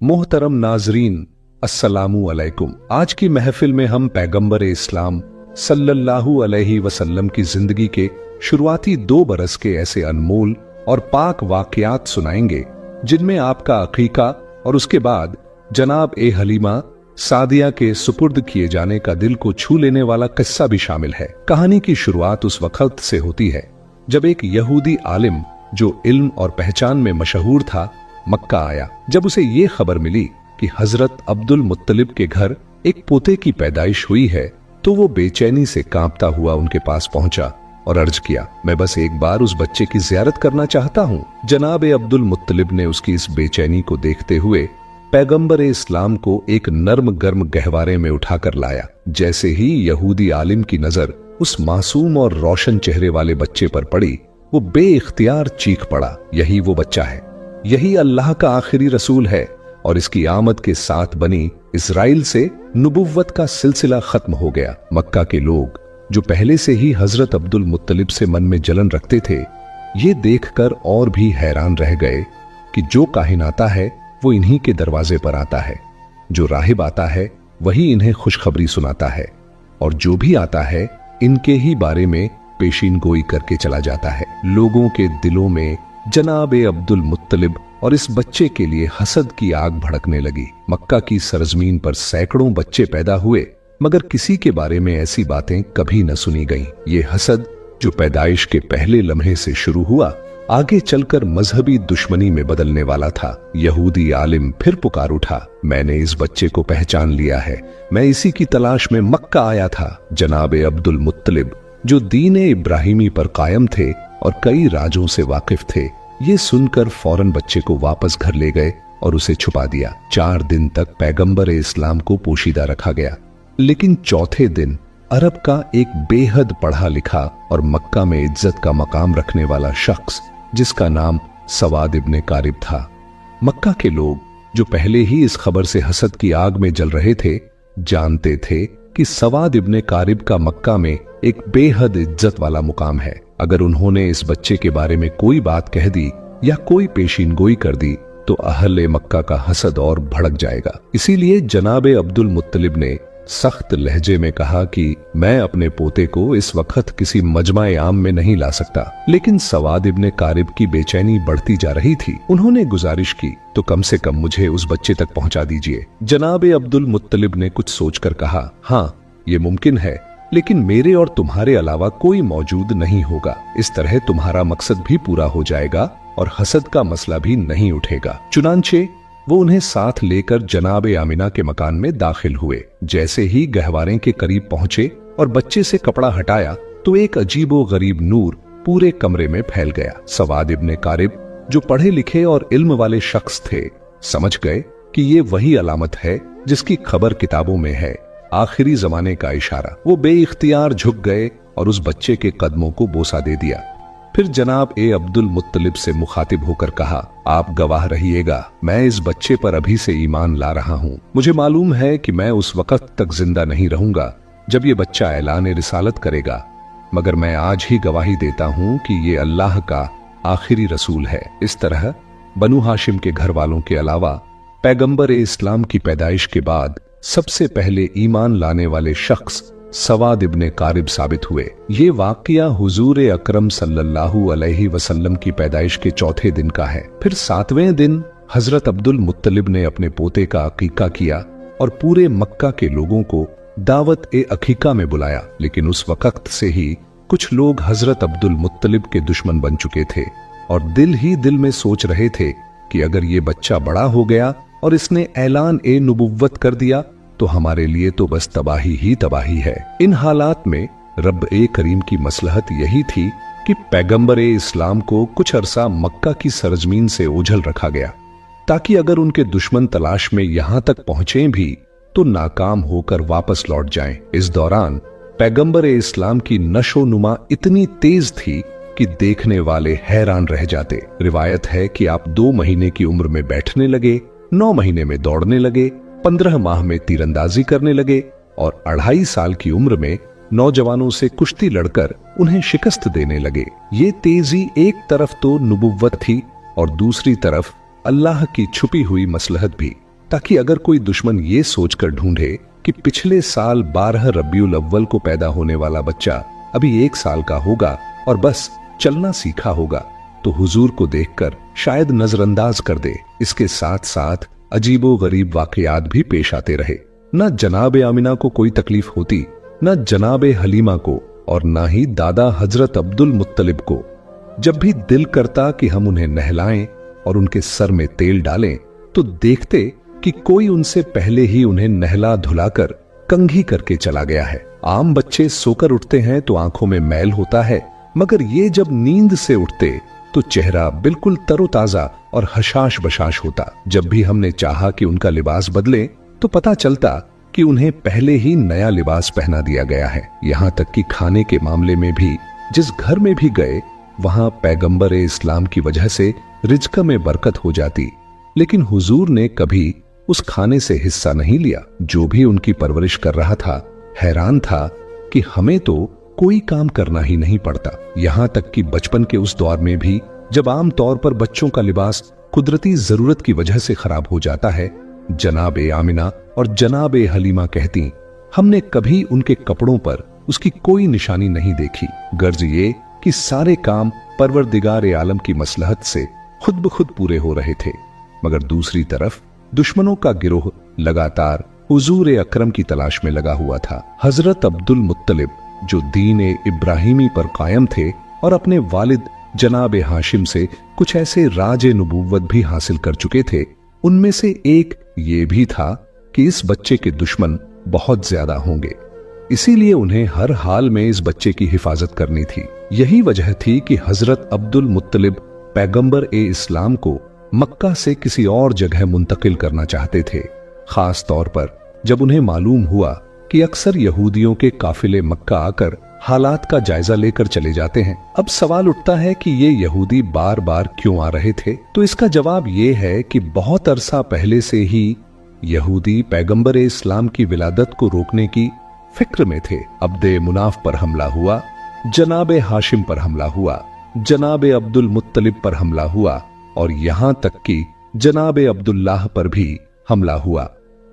मोहतरम नाजरीन, अस्सलामु अलैकुम। आज की महफिल में हम पैगंबर इस्लाम सल्लल्लाहु अलैहि वसल्लम की जिंदगी के शुरुआती 2 बरस के ऐसे अनमोल और पाक वाकयात सुनाएंगे जिनमें आपका अकीका और उसके बाद जनाब ए हलीमा सादिया के सुपुर्द किए जाने का दिल को छू लेने वाला किस्सा भी शामिल है। कहानी की शुरुआत उस वक्त से होती है जब एक यहूदी आलिम जो इल्म और पहचान में मशहूर था मक्का आया। जब उसे ये खबर मिली कि हजरत अब्दुल मुत्तलिब के घर एक पोते की पैदाइश हुई है तो वो बेचैनी से कांपता हुआ उनके पास पहुंचा और अर्ज किया, मैं बस एक बार उस बच्चे की जियारत करना चाहता हूँ। जनाब अब्दुल मुत्तलिब ने उसकी इस बेचैनी को देखते हुए पैगंबर इस्लाम को एक नर्म गर्म गहवारे में उठाकर लाया। जैसे ही यहूदी आलिम की नजर उस मासूम और रोशन चेहरे वाले बच्चे पर पड़ी, वो बेइख्तियार चीख पड़ा, यही वो बच्चा है, यही अल्लाह का आखिरी रसूल है। और इसकी आमद के साथ बनी इजराइल से नुबुव्वत का सिलसिला खत्म हो गया। मक्का के लोग जो पहले से ही हजरत अब्दुल मुत्तलिब से मन में जलन रखते थे, ये देखकर और भी हैरान रह गए कि जो काहिन आता है वो इन्हीं के दरवाजे पर आता है, जो राहिब आता है वही इन्हें खुशखबरी सुनाता है, और जो भी आता है इनके ही बारे में पेशीन गोई करके चला जाता है। लोगों के दिलों में जनाब अब्दुल मुत्तलिब और इस बच्चे के लिए हसद की आग भड़कने लगी। मक्का की सरजमीन पर सैकड़ों बच्चे पैदा हुए, मगर किसी के बारे में ऐसी बातें कभी न सुनी गईं। ये हसद जो पैदाइश के पहले लम्हे से शुरू हुआ, आगे चलकर मजहबी दुश्मनी में बदलने वाला था। यहूदी आलिम फिर पुकार उठा, मैंने इस बच्चे को पहचान लिया है, मैं इसी की तलाश में मक्का आया था। जनाब अब्दुल मुत्तलिब जो दीन इब्राहिमी पर कायम थे और कई राजों से वाकिफ थे, ये सुनकर फौरन बच्चे को वापस घर ले गए और उसे छुपा दिया। 4 दिन तक पैगंबर इस्लाम को पोशीदा रखा गया, लेकिन चौथे दिन अरब का एक बेहद पढ़ा लिखा और मक्का में इज्जत का मकाम रखने वाला शख्स जिसका नाम सवाद इब्ने कारिब था। मक्का के लोग जो पहले ही इस खबर से हसद की आग में जल रहे थे, जानते थे कि सवाद इब्ने कारिब का मक्का में एक बेहद इज्जत वाला मुकाम है। अगर उन्होंने इस बच्चे के बारे में कोई बात कह दी या कोई पेशीन गोई कर दी तो अहले मक्का का हसद और भड़क जाएगा। इसीलिए जनाब अब्दुल मुत्तलिब ने सख्त लहजे में कहा कि मैं अपने पोते को इस वक्त किसी मजमा-ए आम में नहीं ला सकता। लेकिन सवाद इब्ने कारिब की बेचैनी बढ़ती जा रही थी। उन्होंने गुजारिश की, तो कम से कम मुझे उस बच्चे तक पहुंचा दीजिए। जनाब अब्दुल मुत्तलिब ने कुछ सोचकर कहा, हाँ ये मुमकिन है, लेकिन मेरे और तुम्हारे अलावा कोई मौजूद नहीं होगा। इस तरह तुम्हारा मकसद भी पूरा हो जाएगा और हसद का मसला भी नहीं उठेगा। चुनांचे वो उन्हें साथ लेकर जनाब आमिना के मकान में दाखिल हुए। जैसे ही गहवारे के करीब पहुंचे और बच्चे से कपड़ा हटाया तो एक अजीबो गरीब नूर पूरे कमरे में फैल गया। सवाद इब्ने कारिब जो पढ़े लिखे और इल्म वाले शख्स थे, समझ गए कि ये वही अलामत है जिसकी खबर किताबों में है, आखिरी जमाने का इशारा। वो बेइख्तियार झुक गए और उस बच्चे के कदमों को बोसा दे दिया। फिर जनाब अब्दुल मुत्तलिब से मुखातिब होकर कहा, आप गवाह रहिएगा, मैं इस बच्चे पर अभी से ईमान ला रहा हूँ। मुझे मालूम है कि मैं उस वक्त तक जिंदा नहीं रहूंगा जब ये बच्चा ऐलान रिसालत करेगा, मगर मैं आज ही गवाही देता हूँ कि ये अल्लाह का आखिरी रसूल है। इस तरह बनु हाशिम के घर वालों के अलावा पैगंबर इस्लाम की पैदाइश के बाद सबसे पहले ईमान लाने वाले शख्स सवाद इब्ने कारिब साबित हुए। ये वाकया हुजूर अकरम सल्लल्लाहु अलैहि वसल्लम की पैदाइश के चौथे दिन का है। फिर 7वें दिन हजरत अब्दुल मुत्तलिब ने अपने पोते का अकीका किया और पूरे मक्का के लोगों को दावत ए अकीका में बुलाया। लेकिन उस वक्त से ही कुछ लोग हजरत अब्दुल मुत्तलिब के दुश्मन बन चुके थे और दिल ही दिल में सोच रहे थे कि अगर ये बच्चा बड़ा हो गया और इसने ऐलान ए नुबुव्वत कर दिया तो हमारे लिए तो बस तबाही ही तबाही है। इन हालात में रब ए करीम की मसलहत यही थी कि पैगंबर इस्लाम को कुछ अरसा मक्का की सरजमीन से ओझल रखा गया, ताकि अगर उनके दुश्मन तलाश में यहां तक पहुंचे भी तो नाकाम होकर वापस लौट जाएं। इस दौरान पैगंबर इस्लाम की नशो नुमा इतनी तेज थी कि देखने वाले हैरान रह जाते। रिवायत है कि आप 2 महीने की उम्र में बैठने लगे, 9 महीने में दौड़ने लगे, 15 माह में तीरंदाजी करने लगे और 2.5 साल की उम्र में नौजवानों से कुश्ती लड़कर उन्हें शिकस्त देने लगे। ये तेजी एक तरफ तो नुबुव्वत थी और दूसरी तरफ अल्लाह की छुपी हुई मसलहत भी। ताकि अगर कोई दुश्मन ये सोचकर ढूंढे कि पिछले साल 12 रबीउल अव्वल को पैदा होने वाला बच्चा अभी 1 साल का होगा और बस चलना सीखा होगा, तो हुजूर को देखकर शायद नजरअंदाज कर दे। इसके साथ साथ अजीबो गरीब वाकयात भी पेश आते रहे। न जनाब आमिना को कोई तकलीफ होती, न जनाब हलीमा को, और न ही दादा हजरत अब्दुल मुत्तलिब को। जब भी दिल करता कि हम उन्हें नहलाएं और उनके सर में तेल डालें, तो देखते कि कोई उनसे पहले ही उन्हें नहला धुलाकर कंघी करके चला गया है। आम बच्चे सोकर उठते हैं तो आंखों में मैल होता है, मगर ये जब नींद से उठते तो चेहरा बिल्कुल तरोताजा और हशाश बशाश होता। जब भी हमने चाहा कि उनका लिबास बदले तो पता चलता कि उन्हें पहले ही नया लिबास पहना दिया गया है। यहाँ तक कि खाने के मामले में भी जिस घर में भी गए वहां पैगंबर इस्लाम की वजह से रिज्क में बरकत हो जाती, लेकिन हुजूर ने कभी उस खाने से हिस्सा नहीं लिया। जो भी उनकी परवरिश कर रहा था हैरान था कि हमें तो कोई काम करना ही नहीं पड़ता। यहाँ तक कि बचपन के उस दौर में भी जब आम तौर पर बच्चों का लिबास कुदरती जरूरत की वजह से खराब हो जाता है, जनाब आमिना और जनाब हलीमा कहती, हमने कभी उनके कपड़ों पर उसकी कोई निशानी नहीं देखी। गर्ज ये कि सारे काम परवरदिगार आलम की मसलहत से खुद ब खुद पूरे हो रहे थे। मगर दूसरी तरफ दुश्मनों का गिरोह लगातार हुजूर अकरम की तलाश में लगा हुआ था। हजरत अब्दुल मुत्तलिब जो दीन इब्राहिमी पर कायम थे और अपने वालिद जनाब हाशिम से कुछ ऐसे राज नबूवत भी हासिल कर चुके थे, उनमें से एक ये भी था कि इस बच्चे के दुश्मन बहुत ज्यादा होंगे, इसीलिए उन्हें हर हाल में इस बच्चे की हिफाजत करनी थी। यही वजह थी कि हजरत अब्दुल मुत्तलिब पैगंबर इस्लाम को मक्का से किसी और जगह मुंतकिल करना चाहते थे, खास तौर पर जब उन्हें मालूम हुआ कि अक्सर यहूदियों के काफिले मक्का आकर हालात का जायजा लेकर चले जाते हैं। अब सवाल उठता है कि ये यहूदी बार बार क्यों आ रहे थे? तो इसका जवाब ये है कि बहुत अरसा पहले से ही यहूदी पैगंबर इस्लाम की विलादत को रोकने की फिक्र में थे। अब्दे मुनाफ पर हमला हुआ, जनाब हाशिम पर हमला हुआ, जनाब अब्दुल मुत्तलिब पर हमला हुआ और यहां तक कि जनाब अब्दुल्लाह पर भी हमला हुआ।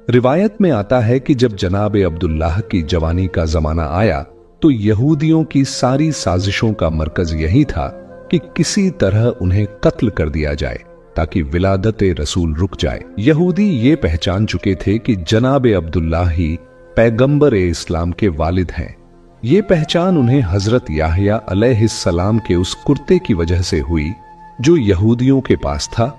रिवायत में आता है कि जब जनाब अब्दुल्लाह की जवानी का जमाना आया तो यहूदियों की सारी साजिशों का मरकज यही था कि किसी तरह उन्हें कत्ल कर दिया जाए ताकि विलादत रसूल रुक जाए। यहूदी ये पहचान चुके थे कि जनाब अब्दुल्लाह ही पैगंबर इस्लाम के वालिद हैं। ये पहचान उन्हें हजरत याहया अलैहिस्सलाम के उस कुर्ते की वजह से हुई जो यहूदियों के पास था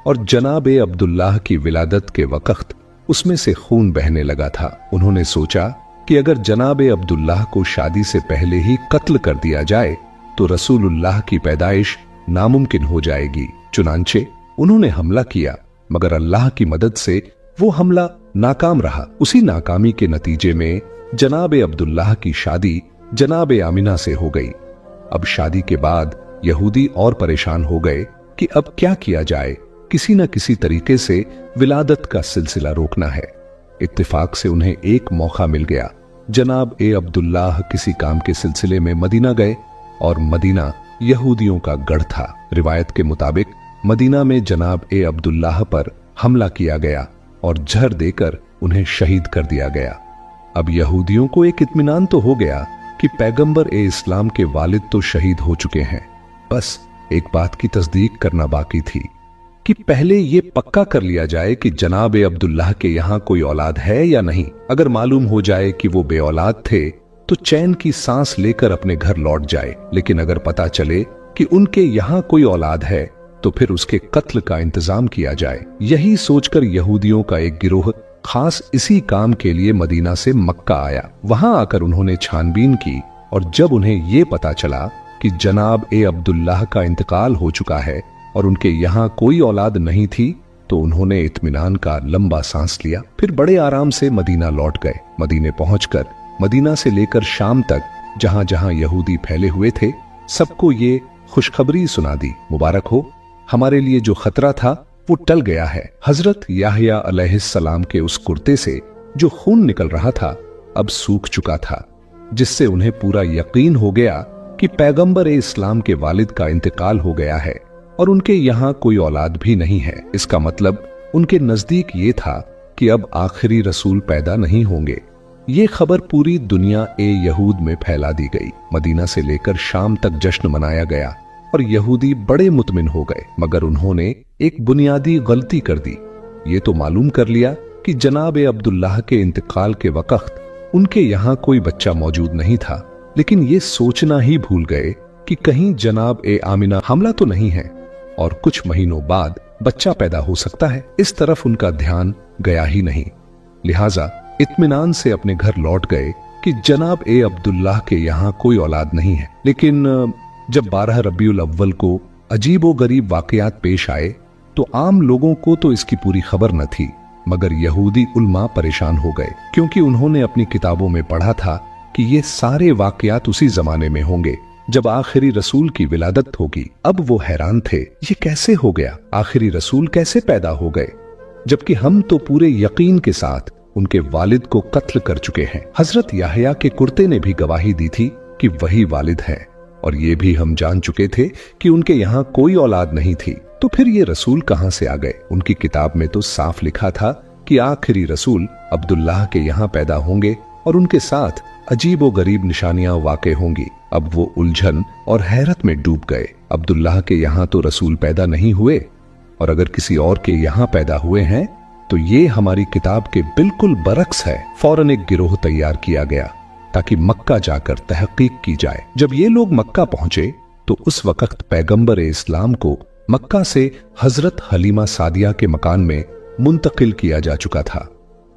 और जनाब अब्दुल्लाह की विलादत के वक्त उसमें से खून बहने लगा था। उन्होंने सोचा कि अगर जनाब अब्दुल्लाह को शादी से पहले ही कत्ल कर दिया जाए तो रसूलुल्लाह की पैदाइश नामुमकिन हो जाएगी। चुनांचे उन्होंने हमला किया, मगर अल्लाह की मदद से वो हमला नाकाम रहा। उसी नाकामी के नतीजे में जनाब अब्दुल्लाह की शादी जनाब आमिना से हो गई। अब शादी के बाद यहूदी और परेशान हो गए कि अब क्या किया जाए, किसी न किसी तरीके से विलादत का सिलसिला रोकना है। इत्तेफाक से उन्हें एक मौका मिल गया। जनाब अब्दुल्लाह किसी काम के सिलसिले में मदीना गए और मदीना यहूदियों का गढ़ था। रिवायत के मुताबिक मदीना में जनाब अब्दुल्लाह पर हमला किया गया और जहर देकर उन्हें शहीद कर दिया गया। अब यहूदियों को एक इत्मीनान तो हो गया कि पैगंबर इस्लाम के वालिद तो शहीद हो चुके हैं, बस एक बात की तस्दीक करना बाकी थी कि पहले ये पक्का कर लिया जाए कि जनाब अब्दुल्लाह के यहां कोई औलाद है या नहीं। अगर मालूम हो जाए कि वो बे औलाद थे तो चैन की सांस लेकर अपने घर लौट जाए, लेकिन अगर पता चले कि उनके यहां कोई औलाद है तो फिर उसके कत्ल का इंतजाम किया जाए। यही सोचकर यहूदियों का एक गिरोह खास इसी काम के लिए मदीना से मक्का आया। वहां आकर उन्होंने छानबीन की और जब उन्हें ये पता चला कि जनाब अब्दुल्लाह का इंतकाल हो चुका है और उनके यहाँ कोई औलाद नहीं थी तो उन्होंने इत्मीनान का लंबा सांस लिया। फिर बड़े आराम से मदीना लौट गए। मदीने पहुंचकर मदीना से लेकर शाम तक जहां जहां यहूदी फैले हुए थे सबको ये खुशखबरी सुना दी, मुबारक हो, हमारे लिए जो खतरा था वो टल गया है। हजरत याहया अलैहिस्सलाम के उस कुर्ते से जो खून निकल रहा था अब सूख चुका था, जिससे उन्हें पूरा यकीन हो गया कि पैगंबर इस्लाम के वालिद का इंतकाल हो गया है और उनके यहाँ कोई औलाद भी नहीं है। इसका मतलब उनके नजदीक ये था कि अब आखिरी रसूल पैदा नहीं होंगे। ये खबर पूरी दुनिया यहूद में फैला दी गई। मदीना से लेकर शाम तक जश्न मनाया गया और यहूदी बड़े मुतमिन हो गए। मगर उन्होंने एक बुनियादी गलती कर दी। ये तो मालूम कर लिया कि जनाब अब्दुल्लाह के इंतकाल के वक्त उनके यहाँ कोई बच्चा मौजूद नहीं था, लेकिन ये सोचना ही भूल गए कि कहीं जनाब आमिना हमला तो नहीं है और कुछ महीनों बाद बच्चा पैदा हो सकता है। इस तरफ उनका ध्यान गया ही नहीं। लिहाजा इत्मीनान से अपने घर लौट गए कि जनाब अब्दुल्लाह के यहाँ कोई औलाद नहीं है। लेकिन जब 12 रबीउल अव्वल को अजीबो गरीब वाकयात पेश आए तो आम लोगों को तो इसकी पूरी खबर न थी, मगर यहूदी उल्मा परेशान हो गए, क्योंकि उन्होंने अपनी किताबों में पढ़ा था कि ये सारे वाकयात उसी जमाने में होंगे जब आखिरी रसूल की विलादत होगी। अब वो हैरान थे, ये कैसे हो गया? आखिरी रसूल कैसे पैदा हो गए, जबकि हम तो पूरे यकीन के साथ उनके वालिद को कत्ल कर चुके हैं। हजरत याहया के कुर्ते ने भी गवाही दी थी कि वही वालिद है, और ये भी हम जान चुके थे कि उनके यहाँ कोई औलाद नहीं थी। तो फिर ये रसूल कहां से आ गए? उनकी किताब में तो साफ लिखा था कि आखिरी रसूल अब्दुल्लाह के यहाँ पैदा होंगे और उनके साथ अजीबो गरीब निशानियां वाक़े होंगी। अब वो उलझन और हैरत में डूब गए। अब्दुल्लाह के यहाँ तो रसूल पैदा नहीं हुए, और अगर किसी और के यहाँ पैदा हुए हैं तो ये हमारी किताब के बिल्कुल बरक्स है। फौरन एक गिरोह तैयार किया गया ताकि मक्का जाकर तहकीक की जाए। जब ये लोग मक्का पहुंचे तो उस वक्त पैगंबर इस्लाम को मक्का से हजरत हलीमा सादिया के मकान में मुंतकिल किया जा चुका था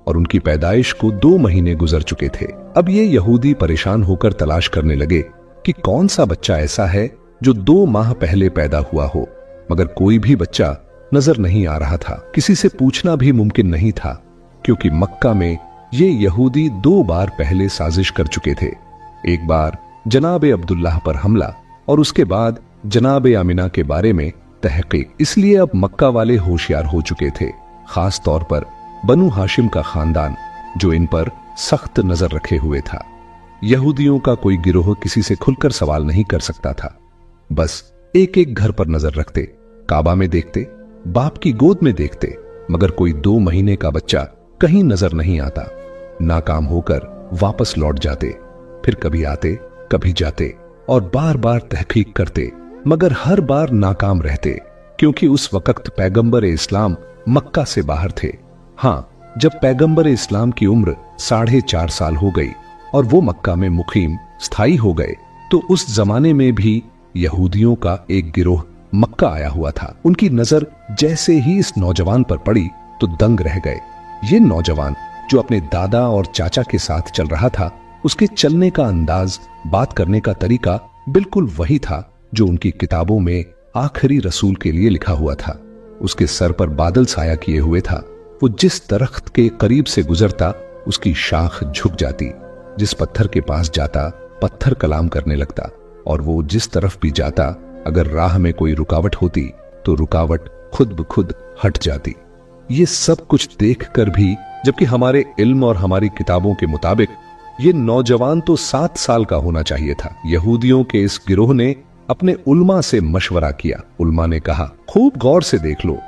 और उनकी पैदाइश को 2 महीने गुजर चुके थे। अब ये यहूदी परेशान होकर तलाश करने लगे कि कौन सा बच्चा ऐसा है जो 2 माह पहले पैदा हुआ हो, मगर कोई भी बच्चा नजर नहीं आ रहा था। किसी से पूछना भी मुमकिन नहीं था, क्योंकि मक्का में ये यहूदी 2 बार पहले साजिश कर चुके थे। एक बार जनाब अब्दुल्लाह पर हमला और उसके बाद जनाब आमिना के बारे में तहकीक। इसलिए अब मक्का वाले होशियार हो चुके थे, खास तौर पर बनु हाशिम का खानदान, जो इन पर सख्त नजर रखे हुए था। यहूदियों का कोई गिरोह किसी से खुलकर सवाल नहीं कर सकता था। बस एक एक घर पर नजर रखते, काबा में देखते, बाप की गोद में देखते, मगर कोई 2 महीने का बच्चा कहीं नजर नहीं आता। नाकाम होकर वापस लौट जाते, फिर कभी आते कभी जाते और बार बार तहकीक करते, मगर हर बार नाकाम रहते, क्योंकि उस वक्त पैगंबर इस्लाम मक्का से बाहर थे। हाँ, जब पैगंबर इस्लाम की उम्र 4.5 साल हो गई और वो मक्का में मुकीम स्थायी हो गए, तो उस जमाने में भी यहूदियों का एक गिरोह मक्का आया हुआ था। उनकी नजर जैसे ही इस नौजवान पर पड़ी तो दंग रह गए। ये नौजवान जो अपने दादा और चाचा के साथ चल रहा था, उसके चलने का अंदाज, बात करने का तरीका बिल्कुल वही था जो उनकी किताबों में आखिरी रसूल के लिए लिखा हुआ था। उसके सर पर बादल साया किए हुए था। वो जिस दरख्त के करीब से गुजरता उसकी शाख झुक जाती, जिस पत्थर के पास जाता पत्थर कलाम करने लगता, और वो जिस तरफ भी जाता अगर राह में कोई रुकावट होती तो रुकावट खुद ब खुद हट जाती। ये सब कुछ देखकर भी, जबकि हमारे इल्म और हमारी किताबों के मुताबिक ये नौजवान तो 7 साल का होना चाहिए था, यहूदियों के इस गिरोह ने अपने उल्मा से मशवरा किया। उल्मा ने कहा, खूब गौर से देख लो,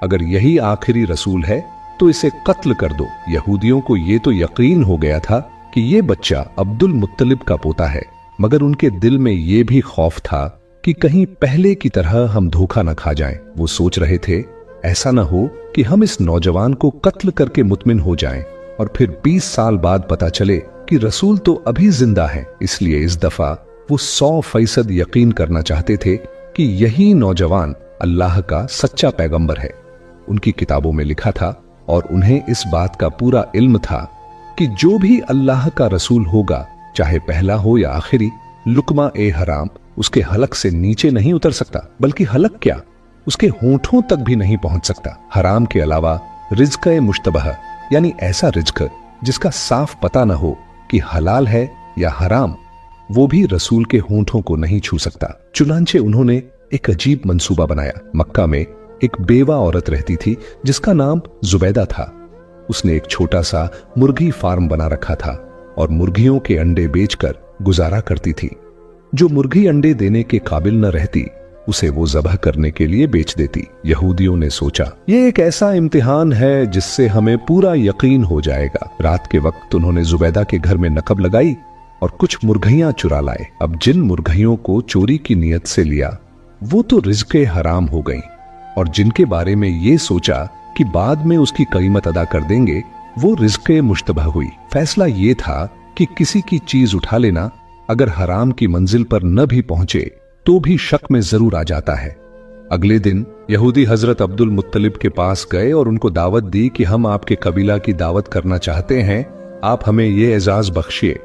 अगर यही आखिरी रसूल है तो इसे कत्ल कर दो। यहूदियों को ये तो यकीन हो गया था कि ये बच्चा अब्दुल मुत्तलिब का पोता है, मगर उनके दिल में ये भी खौफ था कि कहीं पहले की तरह हम धोखा न खा जाएं। वो सोच रहे थे ऐसा न हो कि हम इस नौजवान को कत्ल करके मुतमिन हो जाएं और फिर 20 साल बाद पता चले कि रसूल तो अभी जिंदा है। इसलिए इस दफा वो 100% यकीन करना चाहते थे कि यही नौजवान अल्लाह का सच्चा पैगंबर है। उनकी किताबों में लिखा था और उन्हें इस बात का पूरा इल्म था कि जो भी अल्लाह का रसूल होगा, चाहे पहला हो या आखिरी, लुकमा ए हराम उसके हलक से नीचे नहीं उतर सकता, बल्कि हलक क्या, उसके होंठों तक भी नहीं पहुंच सकता। हराम के अलावा रिज्क ए मुश्तबह, यानी ऐसा रिज्क जिसका साफ पता न हो कि हलाल है या हराम, वो भी रसूल के होंठों को नहीं छू सकता। चुनांचे उन्होंने एक अजीब मंसूबा बनाया। मक्का में एक बेवा औरत रहती थी जिसका नाम जुबैदा था। उसने एक छोटा सा मुर्गी फार्म बना रखा था और मुर्गियों के अंडे बेचकर गुजारा करती थी। जो मुर्गी अंडे देने के काबिल न रहती उसे वो ज़बह करने के लिए बेच देती। यहूदियों ने सोचा ये एक ऐसा इम्तिहान है जिससे हमें पूरा यकीन हो जाएगा। रात के वक्त उन्होंने जुबैदा के घर में नकब लगाई और कुछ मुर्गियां चुरा लाए। अब जिन मुर्गियों को चोरी की नीयत से लिया वो तो रिज़्क़े हराम हो गईं, और जिनके बारे में ये सोचा कि बाद में उसकी कीमत अदा कर देंगे वो रिज़्क़े मुश्तबह हुई। फैसला ये था कि किसी की चीज उठा लेना अगर हराम की मंजिल पर न भी पहुंचे तो भी शक में जरूर आ जाता है। अगले दिन यहूदी हजरत अब्दुल मुत्तलिब के पास गए और उनको दावत दी कि हम आपके कबीला की दावत करना चाहते हैं, आप हमें ये एजाज बख्शिए।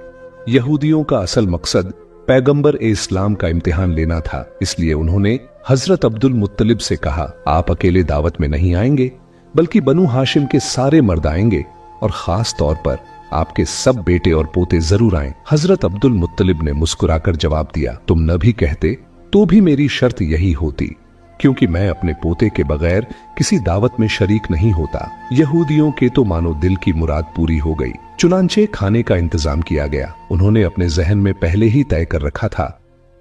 यहूदियों का असल मकसद पैगंबर इस्लाम का इम्तिहान लेना था, इसलिए उन्होंने हजरत अब्दुल मुत्तलिब से कहा आप अकेले दावत में नहीं आएंगे बल्कि बनु हाशिम के सारे मर्द आएंगे और खास तौर पर आपके सब बेटे और पोते जरूर आएं। हजरत अब्दुल मुत्तलिब ने मुस्कुराकर जवाब दिया तुम न भी कहते तो भी मेरी शर्त यही होती, क्योंकि मैं अपने पोते के बगैर किसी दावत में शरीक नहीं होता। यहूदियों के तो मानो दिल की मुराद पूरी हो गई। चुनांचे खाने का इंतजाम किया गया। उन्होंने अपने जहन में पहले ही तय कर रखा था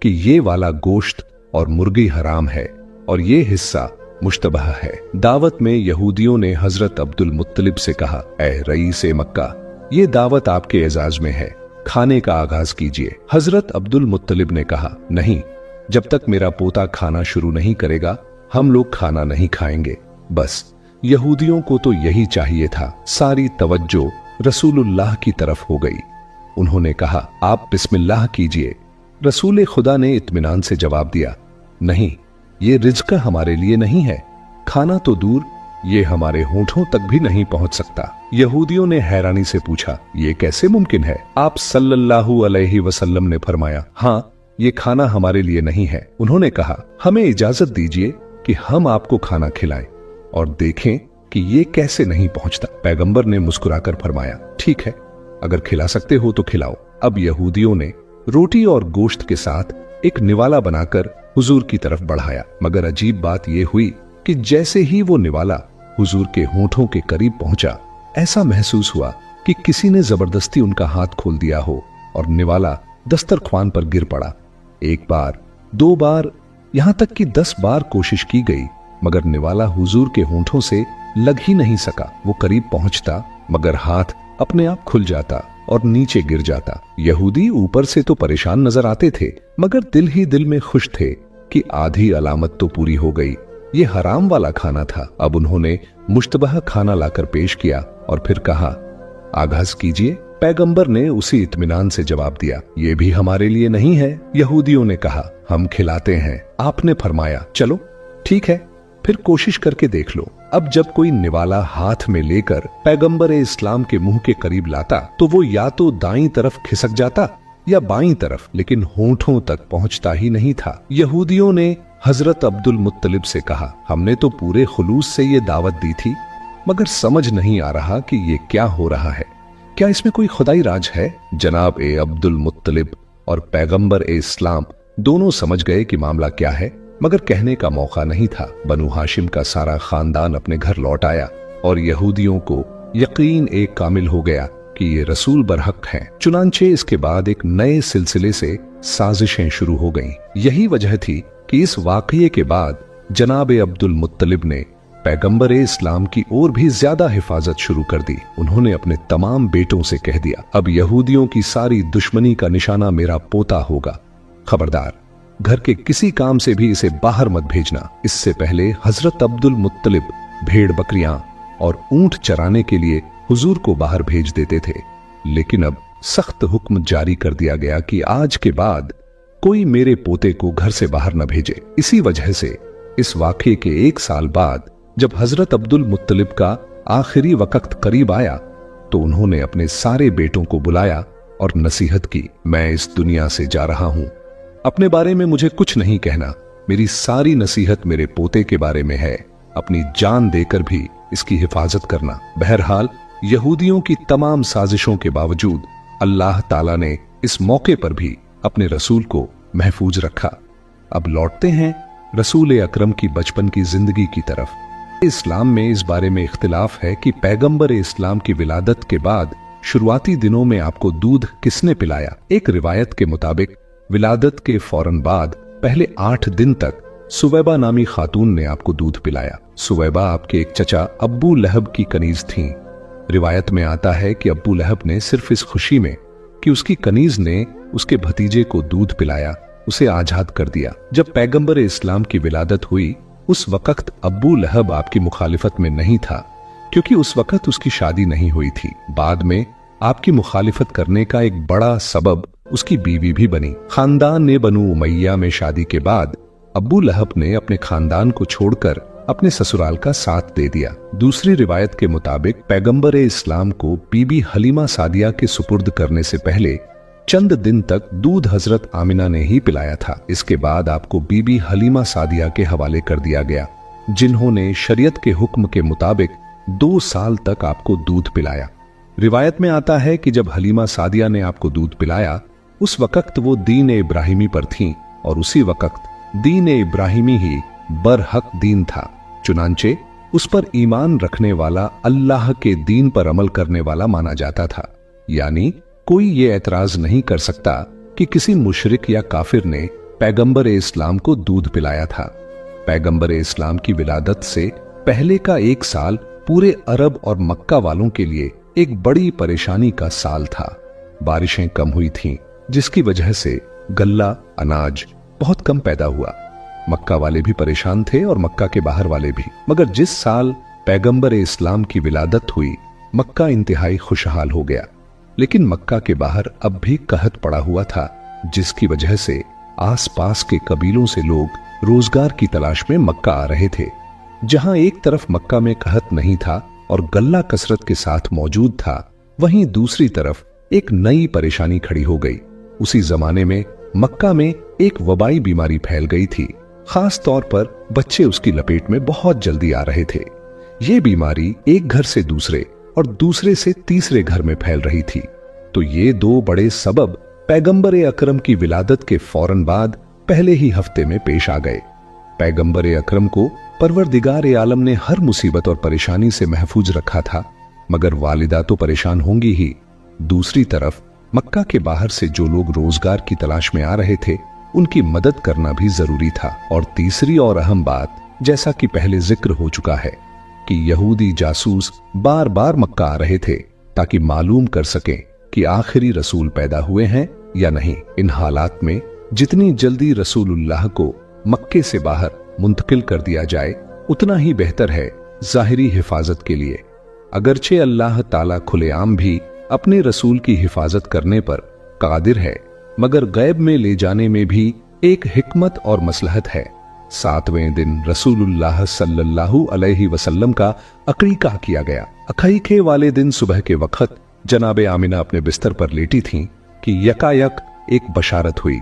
कि ये वाला गोश्त और मुर्गी हराम है और ये हिस्सा मुश्तबह है। दावत में यहूदियों ने हजरत अब्दुल मुत्तलिब से कहा ऐ रईस मक्का, ये दावत आपके एजाज में है, खाने का आगाज कीजिए। हजरत अब्दुल मुत्तलिब ने कहा नहीं, जब तक मेरा पोता खाना शुरू नहीं करेगा हम लोग खाना नहीं खाएंगे। बस यहूदियों को तो यही चाहिए था। सारी तवज्जो रसूलुल्लाह की तरफ हो गई। उन्होंने कहा आप बिस्मिल्लाह कीजिए। रसूल खुदा ने इत्मीनान से जवाब दिया नहीं, ये रिज़्क़ हमारे लिए नहीं है, खाना तो दूर ये हमारे होठों तक भी नहीं पहुंच सकता। यहूदियों ने हैरानी से पूछा ये कैसे मुमकिन है? आप सल्लल्लाहु अलैहि वसल्लम ने फरमाया हाँ, ये खाना हमारे लिए नहीं है। उन्होंने कहा हमें इजाजत दीजिए कि हम आपको खाना खिलाएं और देखें कि ये कैसे नहीं पहुंचता। पैगंबर ने मुस्कुराकर फरमाया ठीक है, अगर खिला सकते हो तो खिलाओ। अब यहूदियों ने रोटी और गोश्त के साथ एक निवाला बनाकर हुजूर की तरफ बढ़ाया, मगर अजीब बात यह हुई कि जैसे ही वो निवाला हुजूर के होठों के करीब पहुंचा, ऐसा महसूस हुआ कि किसी ने जबरदस्ती उनका हाथ खोल दिया हो और निवाला दस्तरख्वान पर गिर पड़ा। एक बार, दो बार, यहां तक कि 10 बार कोशिश की गई, मगर निवाला हुजूर के होठों से लग ही नहीं सका। वो करीब पहुंचता मगर हाथ अपने आप खुल जाता और नीचे गिर जाता। यहूदी ऊपर से तो परेशान नजर आते थे, मगर दिल ही दिल में खुश थे कि आधी अलामत तो पूरी हो गई। ये हराम वाला खाना था। अब उन्होंने मुश्तबह खाना लाकर पेश किया और फिर कहा आगाज कीजिए। पैगंबर ने उसी इत्मीनान से जवाब दिया ये भी हमारे लिए नहीं है। यहूदियों ने कहा हम खिलाते हैं। आपने फरमाया चलो ठीक है, फिर कोशिश करके देख लो। अब जब कोई निवाला हाथ में लेकर पैगंबर इस्लाम के मुंह के करीब लाता तो वो या तो दाईं तरफ खिसक जाता या बाईं तरफ, लेकिन होठों तक पहुंचता ही नहीं था। यहूदियों ने हजरत अब्दुल मुत्तलिब से कहा हमने तो पूरे खुलूस से ये दावत दी थी, मगर समझ नहीं आ रहा कि ये क्या हो रहा है। क्या इसमें कोई खुदाई राज है? जनाब ए अब्दुल मुत्तलिब और पैगंबर इस्लाम दोनों समझ गए कि मामला क्या है, मगर कहने का मौका नहीं था। बनु हाशिम का सारा खानदान अपने घर लौट आया और यहूदियों को यकीन एक कामिल हो गया कि ये रसूल बरहक हैं। चुनांचे इसके बाद एक नए सिलसिले से साजिशें शुरू हो गईं। यही वजह थी कि इस वाकये के बाद जनाब अब्दुल मुत्तलिब ने पैगंबर इस्लाम की और भी ज्यादा हिफाजत शुरू कर दी। उन्होंने अपने तमाम बेटों से कह दिया अब यहूदियों की सारी दुश्मनी का निशाना मेरा पोता होगा। खबरदार, घर के किसी काम से भी इसे बाहर मत भेजना। इससे पहले हजरत अब्दुल मुत्तलिब भेड़ बकरियां और ऊंट चराने के लिए हुजूर को बाहर भेज देते थे, लेकिन अब सख्त हुक्म जारी कर दिया गया कि आज के बाद कोई मेरे पोते को घर से बाहर न भेजे। इसी वजह से इस वाक़ये के 1 साल बाद जब हजरत अब्दुल मुत्तलिब का आखिरी वक्त करीब आया तो उन्होंने अपने सारे बेटों को बुलाया और नसीहत की मैं इस दुनिया से जा रहा हूं, अपने बारे में मुझे कुछ नहीं कहना। मेरी सारी नसीहत मेरे पोते के बारे में है, अपनी जान देकर भी इसकी हिफाजत करना। बहरहाल यहूदियों की तमाम साजिशों के बावजूद अल्लाह ताला ने इस मौके पर भी अपने रसूल को महफूज रखा। अब लौटते हैं रसूल अकरम की बचपन की जिंदगी की तरफ। इस्लाम में इस बारे में इख्तिलाफ है कि पैगंबर इस्लाम की विलादत के बाद शुरुआती दिनों में आपको दूध किसने पिलाया। एक रिवायत के मुताबिक विलादत के फौरन बाद पहले 8 दिन तक सुवैबा नामी खातून ने आपको दूध पिलाया। सुवैबा आपके एक चचा अब्बू लहब की कनीज थीं। रिवायत में आता है कि अब्बू लहब ने सिर्फ इस खुशी में कि उसकी कनीज ने उसके भतीजे को दूध पिलाया, उसे आजाद कर दिया। जब पैगंबर इस्लाम की विलादत हुई, उस वक्त अब्बू लहब आपकी मुखालिफत में नहीं था, क्योंकि उस वक्त उसकी शादी नहीं हुई थी। बाद में आपकी मुखालिफत करने का एक बड़ा सबब उसकी बीवी भी बनी। खानदान ने बनु उमैया में शादी के बाद अब्बू लहब ने अपने खानदान को छोड़कर अपने ससुराल का साथ दे दिया। दूसरी रिवायत के मुताबिक पैगंबर इस्लाम को बीबी हलीमा सादिया के सुपुर्द करने से पहले चंद दिन तक दूध हजरत आमिना ने ही पिलाया था। इसके बाद आपको बीबी हलीमा सादिया के हवाले कर दिया गया, जिन्होंने शरीयत के हुक्म के मुताबिक 2 साल तक आपको दूध पिलाया। रिवायत में आता है कि जब हलीमा सादिया ने आपको दूध पिलाया, उस वक्त वो दीन इब्राहिमी पर थीं और उसी वक्त दीन इब्राहिमी ही बरहक दीन था। चुनांचे उस पर ईमान रखने वाला अल्लाह के दीन पर अमल करने वाला माना जाता था। यानी कोई ये एतराज नहीं कर सकता कि किसी मुशरिक या काफिर ने पैगंबर इस्लाम को दूध पिलाया था। पैगंबर इस्लाम की विलादत से पहले का 1 साल पूरे अरब और मक्का वालों के लिए एक बड़ी परेशानी का साल था। बारिशें कम हुई थीं, जिसकी वजह से गल्ला अनाज बहुत कम पैदा हुआ। मक्का वाले भी परेशान थे और मक्का के बाहर वाले भी। मगर जिस साल पैगंबर इस्लाम की विलादत हुई, मक्का इंतहाई खुशहाल हो गया। लेकिन मक्का के बाहर अब भी कहत पड़ा हुआ था, जिसकी वजह से आसपास के कबीलों से लोग रोजगार की तलाश में मक्का आ रहे थे। जहां एक तरफ मक्का में कहत नहीं था और गल्ला कसरत के साथ मौजूद था, वहीं दूसरी तरफ एक नई परेशानी खड़ी हो गई। उसी जमाने में मक्का में एक वबाई बीमारी फैल गई थी। खास तौर पर बच्चे उसकी लपेट में बहुत जल्दी आ रहे थे। ये बीमारी एक घर से दूसरे और दूसरे से तीसरे घर में फैल रही थी। तो ये 2 बड़े सबब पैगंबर अकरम की विलादत के फौरन बाद पहले ही हफ्ते में पेश आ गए। पैगंबर अकरम को परवरदिगार आलम ने हर मुसीबत और परेशानी से महफूज रखा था, मगर वालिदा तो परेशान होंगी ही। दूसरी तरफ मक्का के बाहर से जो लोग रोजगार की तलाश में आ रहे थे, उनकी मदद करना भी जरूरी था। और तीसरी और अहम बात, जैसा कि पहले जिक्र हो चुका है, कि यहूदी जासूस बार बार मक्का आ रहे थे ताकि मालूम कर सकें कि आखिरी रसूल पैदा हुए हैं या नहीं। इन हालात में जितनी जल्दी रसूलुल्लाह को मक्के से बाहर मुंतकिल कर दिया जाए, उतना ही बेहतर है जाहिरी हिफाजत के लिए। अगरचे अल्लाह ताला खुलेआम भी अपने रसूल की हिफाजत करने पर कादिर है, मगर गैब में ले जाने में भी एक हिकमत और मसलहत है। 7वें दिन रसूलुल्लाह सल्लल्लाहु अलैहि वसल्लम का अकीका किया गया। अकीके वाले दिन सुबह के वक्त जनाबे आमिना अपने बिस्तर पर लेटी थीं कि यकायक एक बशारत हुई।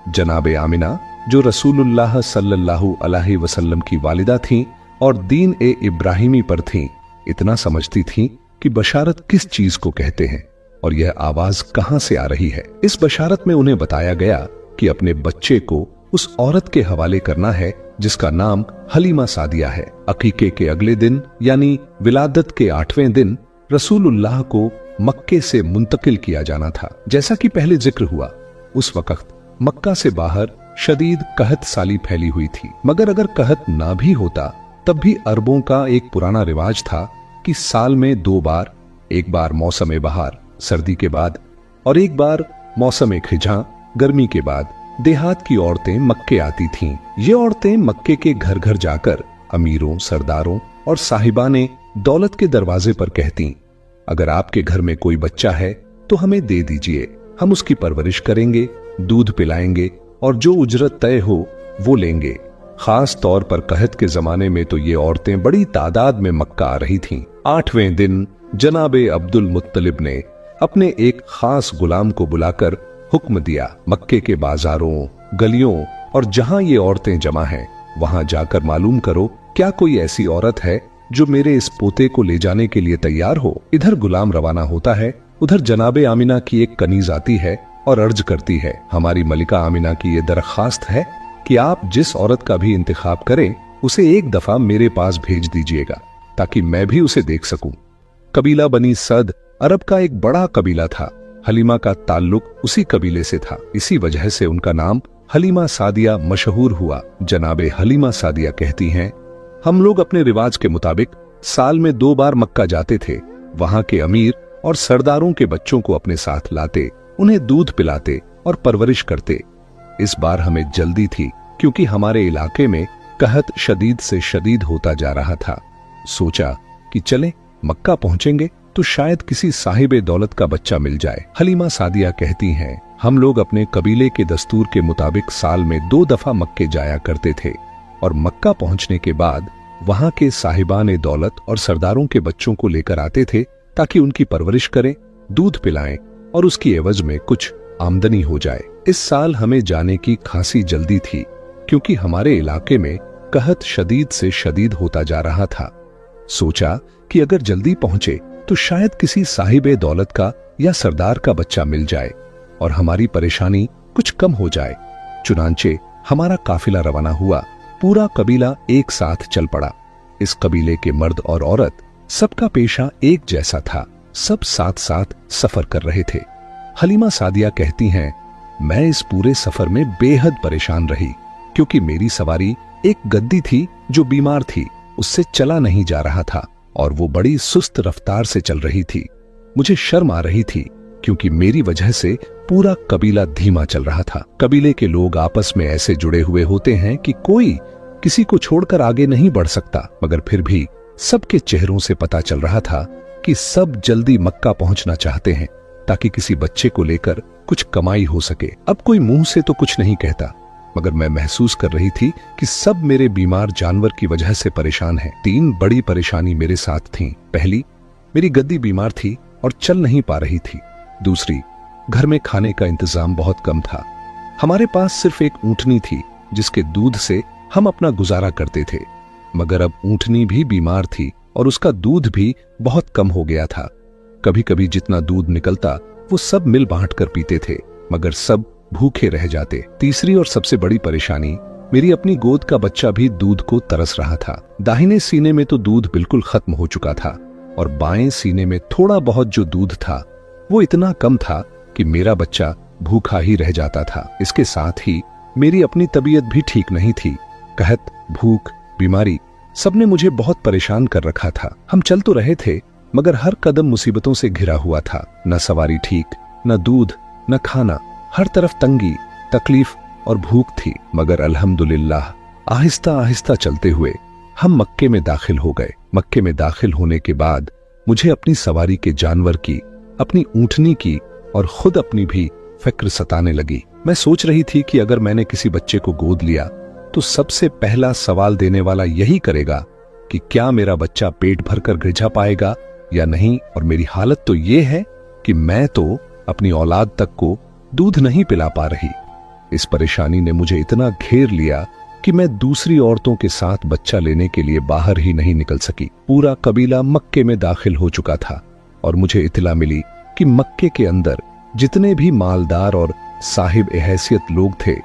जनाबे आमिना, जो रसूलुल्लाह सल्लल्लाहु अलैहि वसल्लम की वालिदा थीं और दीन इब्राहिमी पर थीं, इतना समझती थीं कि बशारत किस चीज को कहते हैं और यह आवाज कहां से आ रही है। इस बशारत में उन्हें बताया गया कि अपने बच्चे को उस औरत के हवाले करना है जिसका नाम हलीमा सादिया है। अकीके के अगले दिन यानी विलादत के 8वें दिन रसूलुल्लाह को मक्के से मुंतकिल किया जाना था। जैसा कि पहले जिक्र हुआ, उस वक्त मक्का से बाहर शदीद कहत साली फैली हुई थी। मगर अगर कहत ना भी होता, तब भी अरबों का एक पुराना रिवाज था कि साल में 2 बार, एक बार मौसम बहार सर्दी के बाद और एक बार मौसम खिजां गर्मी के बाद, देहात की औरतें मक्के आती थीं। ये औरतें मक्के के घर घर जाकर अमीरों, सरदारों और साहिबाने दौलत के दरवाजे पर कहती, अगर आपके घर में कोई बच्चा है तो हमें दे दीजिए, हम उसकी परवरिश करेंगे, दूध पिलाएंगे और जो उजरत तय हो वो लेंगे। खास तौर पर कहत के जमाने में तो ये औरतें बड़ी तादाद में मक्का आ रही थीं। 8वें दिन जनाबे अब्दुल मुत्तलिब ने अपने एक खास गुलाम को बुलाकर हुक्म दिया, मक्के के बाजारों, गलियों और जहां ये औरतें जमा हैं, वहां जाकर मालूम करो क्या कोई ऐसी औरत है जो मेरे इस पोते को ले जाने के लिए तैयार हो। इधर गुलाम रवाना होता है, उधर जनाबे आमिना की एक कनीज आती है और अर्ज करती है, हमारी मलिका आमिना की ये दरख्वास्त है कि आप जिस औरत का भी इंतखाब करें, उसे एक दफा मेरे पास भेज दीजिएगा ताकि मैं भी उसे देख सकूं। कबीला बनी सद अरब का एक बड़ा कबीला था। हलीमा का ताल्लुक उसी कबीले से था। इसी वजह से उनका नाम हलीमा सादिया मशहूर हुआ। जनाबे हलीमा सादिया कहती हैं, हम लोग अपने रिवाज के मुताबिक साल में 2 बार मक्का जाते थे। वहां के अमीर और सरदारों के बच्चों को अपने साथ लाते, उन्हें दूध पिलाते और परवरिश करते। इस बार हमें जल्दी थी क्योंकि हमारे इलाके में कहत शदीद से शदीद होता जा रहा था। सोचा कि चले मक्का पहुंचेंगे तो शायद किसी साहिबे दौलत का बच्चा मिल जाए। हलीमा सादिया कहती हैं, हम लोग अपने कबीले के दस्तूर के मुताबिक साल में 2 दफा मक्के जाया करते थे और मक्का पहुंचने के बाद वहां के साहिबान दौलत और सरदारों के बच्चों को लेकर आते थे ताकि उनकी परवरिश करें, दूध पिलाएं और उसकी एवज में कुछ आमदनी हो जाए। इस साल हमें जाने की खासी जल्दी थी क्योंकि हमारे इलाके में कहत शदीद से शदीद होता जा रहा था। सोचा कि अगर जल्दी पहुंचे तो शायद किसी साहिबे दौलत का या सरदार का बच्चा मिल जाए और हमारी परेशानी कुछ कम हो जाए। चुनांचे हमारा काफिला रवाना हुआ। पूरा कबीला एक साथ चल पड़ा। इस कबीले के मर्द और औरत सबका पेशा एक जैसा था। सब साथ साथ सफर कर रहे थे। हलीमा सादिया कहती हैं, मैं इस पूरे सफर में बेहद परेशान रही क्योंकि मेरी सवारी एक गद्दी थी जो बीमार थी, उससे चला नहीं जा रहा था और वो बड़ी सुस्त रफ्तार से चल रही थी। मुझे शर्म आ रही थी क्योंकि मेरी वजह से पूरा कबीला धीमा चल रहा था। कबीले के लोग आपस में ऐसे जुड़े हुए होते हैं कि कोई किसी को छोड़कर आगे नहीं बढ़ सकता, मगर फिर भी सबके चेहरों से पता चल रहा था कि सब जल्दी मक्का पहुंचना चाहते हैं ताकि किसी बच्चे को लेकर कुछ कमाई हो सके। अब कोई मुंह से तो कुछ नहीं कहता, मगर मैं महसूस कर रही थी कि सब मेरे बीमार जानवर की वजह से परेशान हैं। 3 बड़ी परेशानी मेरे साथ थीं। पहली, मेरी गद्दी बीमार थी और चल नहीं पा रही थी। दूसरी, घर में खाने का इंतजाम बहुत कम था। हमारे पास सिर्फ एक ऊंटनी थी जिसके दूध से हम अपना गुजारा करते थे, मगर अब ऊंटनी भी बीमार थी और उसका दूध भी बहुत कम हो गया था। कभी कभी जितना दूध निकलता वो सब मिल बांट कर पीते थे, मगर सब भूखे रह जाते। तीसरी और सबसे बड़ी परेशानी, मेरी अपनी गोद का बच्चा भी दूध को तरस रहा था। दाहिने सीने में तो दूध बिल्कुल खत्म हो चुका था और बाएं सीने में थोड़ा बहुत जो दूध था वो इतना कम था कि मेरा बच्चा भूखा ही रह जाता था। इसके साथ ही मेरी अपनी तबीयत भी ठीक नहीं थी। कहत, भूख, बीमारी सबने मुझे बहुत परेशान कर रखा था। हम चल तो रहे थे मगर हर कदम मुसीबतों से घिरा हुआ था। न सवारी ठीक, न दूध, न खाना, हर तरफ तंगी, तकलीफ और भूख थी। मगर अल्हम्दुलिल्लाह आहिस्ता आहिस्ता चलते हुए हम मक्के में दाखिल हो गए। मक्के में दाखिल होने के बाद मुझे अपनी सवारी के जानवर की, अपनी ऊंटनी की और खुद अपनी भी फिक्र सताने लगी। मैं सोच रही थी कि अगर मैंने किसी बच्चे को गोद लिया तो सबसे पहला सवाल देने वाला यही करेगा कि क्या मेरा बच्चा पेट भरकर गिरजा पाएगा या नहीं। और मेरी हालत तो ये है कि मैं तो अपनी औलाद तक को दूध नहीं पिला पा रही। इस परेशानी ने मुझे इतना घेर लिया कि मैं दूसरी औरतों के साथ बच्चा लेने के लिए बाहर ही नहीं निकल सकी। पूरा कबीला मक्के में दाखिल हो चुका था और मुझे इत्तला मिली कि मक्के के अंदर जितने भी मालदार और साहिब हैसियत लोग थे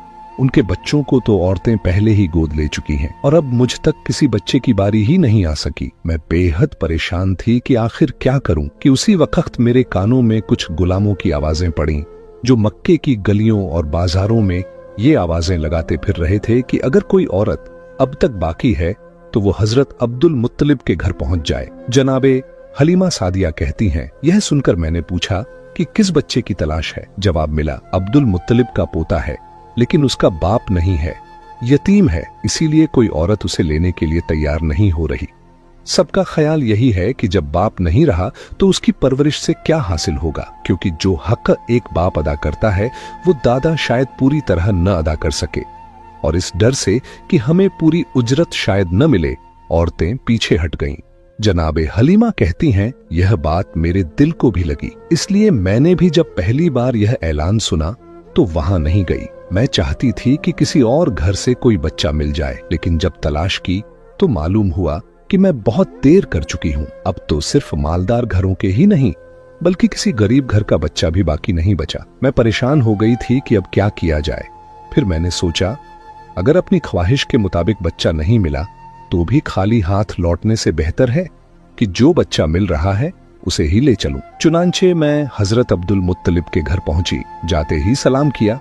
उनके बच्चों को तो औरतें पहले ही गोद ले चुकी हैं और अब मुझ तक किसी बच्चे की बारी ही नहीं आ सकी। मैं बेहद परेशान थी कि आखिर क्या करूं कि उसी वक्त मेरे कानों में कुछ गुलामों की आवाजें पड़ी जो मक्के की गलियों और बाजारों में ये आवाजें लगाते फिर रहे थे कि अगर कोई औरत अब तक बाकी है तो वो हजरत अब्दुल मुत्तलिब के घर पहुंच जाए। जनाबे हलीमा सादिया कहती हैं, यह सुनकर मैंने पूछा कि किस बच्चे की तलाश है। जवाब मिला, अब्दुल मुत्तलिब का पोता है लेकिन उसका बाप नहीं है, यतीम है, इसीलिए कोई औरत उसे लेने के लिए तैयार नहीं हो रही। सबका ख्याल यही है कि जब बाप नहीं रहा तो उसकी परवरिश से क्या हासिल होगा, क्योंकि जो हक एक बाप अदा करता है वो दादा शायद पूरी तरह न अदा कर सके। और इस डर से कि हमें पूरी उजरत शायद न मिले, औरतें पीछे हट गईं। जनाबे हलीमा कहती हैं, यह बात मेरे दिल को भी लगी, इसलिए मैंने भी जब पहली बार यह ऐलान सुना तो वहां नहीं गई। मैं चाहती थी कि किसी और घर से कोई बच्चा मिल जाए, लेकिन जब तलाश की तो मालूम हुआ कि मैं बहुत देर कर चुकी हूँ। अब तो सिर्फ मालदार घरों के ही नहीं बल्कि किसी गरीब घर का बच्चा भी बाकी नहीं बचा। मैं परेशान हो गई थी कि अब क्या किया जाए। फिर मैंने सोचा, अगर अपनी ख्वाहिश के मुताबिक बच्चा नहीं मिला तो भी खाली हाथ लौटने से बेहतर है कि जो बच्चा मिल रहा है उसे ही ले चलूं। चुनांचे मैं हजरत अब्दुल मुत्तलिब के घर पहुंची। जाते ही सलाम किया।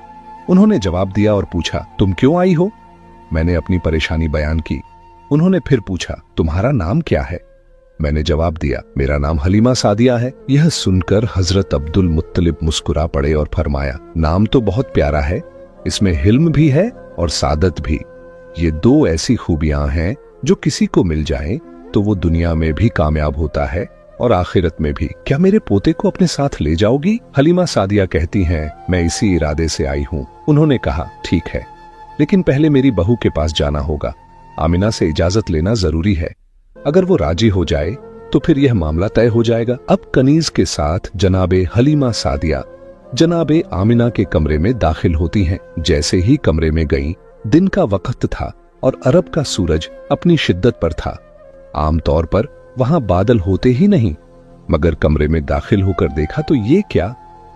उन्होंने जवाब दिया और पूछा, तुम क्यों आई हो? मैंने अपनी परेशानी बयान की। उन्होंने फिर पूछा, तुम्हारा नाम क्या है? मैंने जवाब दिया, मेरा नाम हलीमा सादिया है। यह सुनकर हजरत अब्दुल मुत्तलिब मुस्कुरा पड़े और फरमाया, नाम तो बहुत प्यारा है, इसमें हिल्म भी है और सादत भी। ये दो ऐसी खूबियां हैं जो किसी को मिल जाए तो वो दुनिया में भी कामयाब होता है और आखिरत में भी। क्या मेरे पोते को अपने साथ ले जाओगी? हलीमा सादिया कहती हैं, मैं इसी इरादे से आई हूँ। उन्होंने कहा, ठीक है, लेकिन पहले मेरी बहू के पास जाना होगा। आमिना से इजाजत लेना जरूरी है। अगर वो राजी हो जाए तो फिर यह मामला तय हो जाएगा। अब कनीज के साथ जनाबे हलीमा सादिया जनाबे आमिना के कमरे में दाखिल होती हैं। जैसे ही कमरे में गईं, दिन का वक्त था और अरब का सूरज अपनी शिद्दत पर था। आमतौर पर वहां बादल होते ही नहीं, मगर कमरे में दाखिल होकर देखा तो ये क्या,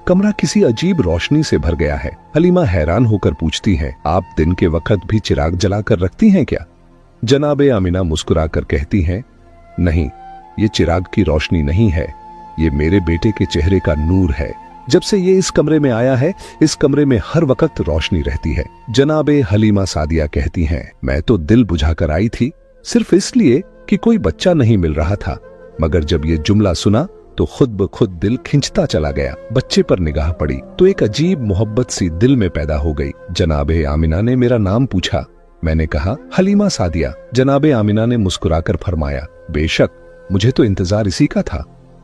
कमरा किसी अजीब रोशनी से भर गया है। हलीमा हैरान होकर पूछती है, आप दिन के वक्त भी चिराग जलाकर रखती हैं क्या? जनाबे आमिना मुस्कुराकर कहती हैं, नहीं, ये चिराग की रोशनी नहीं है, ये मेरे बेटे के चेहरे का नूर है। जब से ये इस कमरे में आया है, इस कमरे में हर वक्त रोशनी रहती है। जनाबे हलीमा सादिया कहती हैं, मैं तो दिल बुझाकर आई थी, सिर्फ इसलिए कि कोई बच्चा नहीं मिल रहा था, मगर जब ये जुमला सुना तो खुद ब खुद दिल खिंचता चला गया। बच्चे पर निगाह पड़ी तो एक अजीब मोहब्बत सी दिल में पैदा हो गई। जनाबे आमिना ने मेरा नाम पूछा। मैंने कहा, हलीमा सादिया। जनाबे आमिना ने मुस्कुराकर फरमाया, बेशक, मुझे तो इंतजार इसी का था।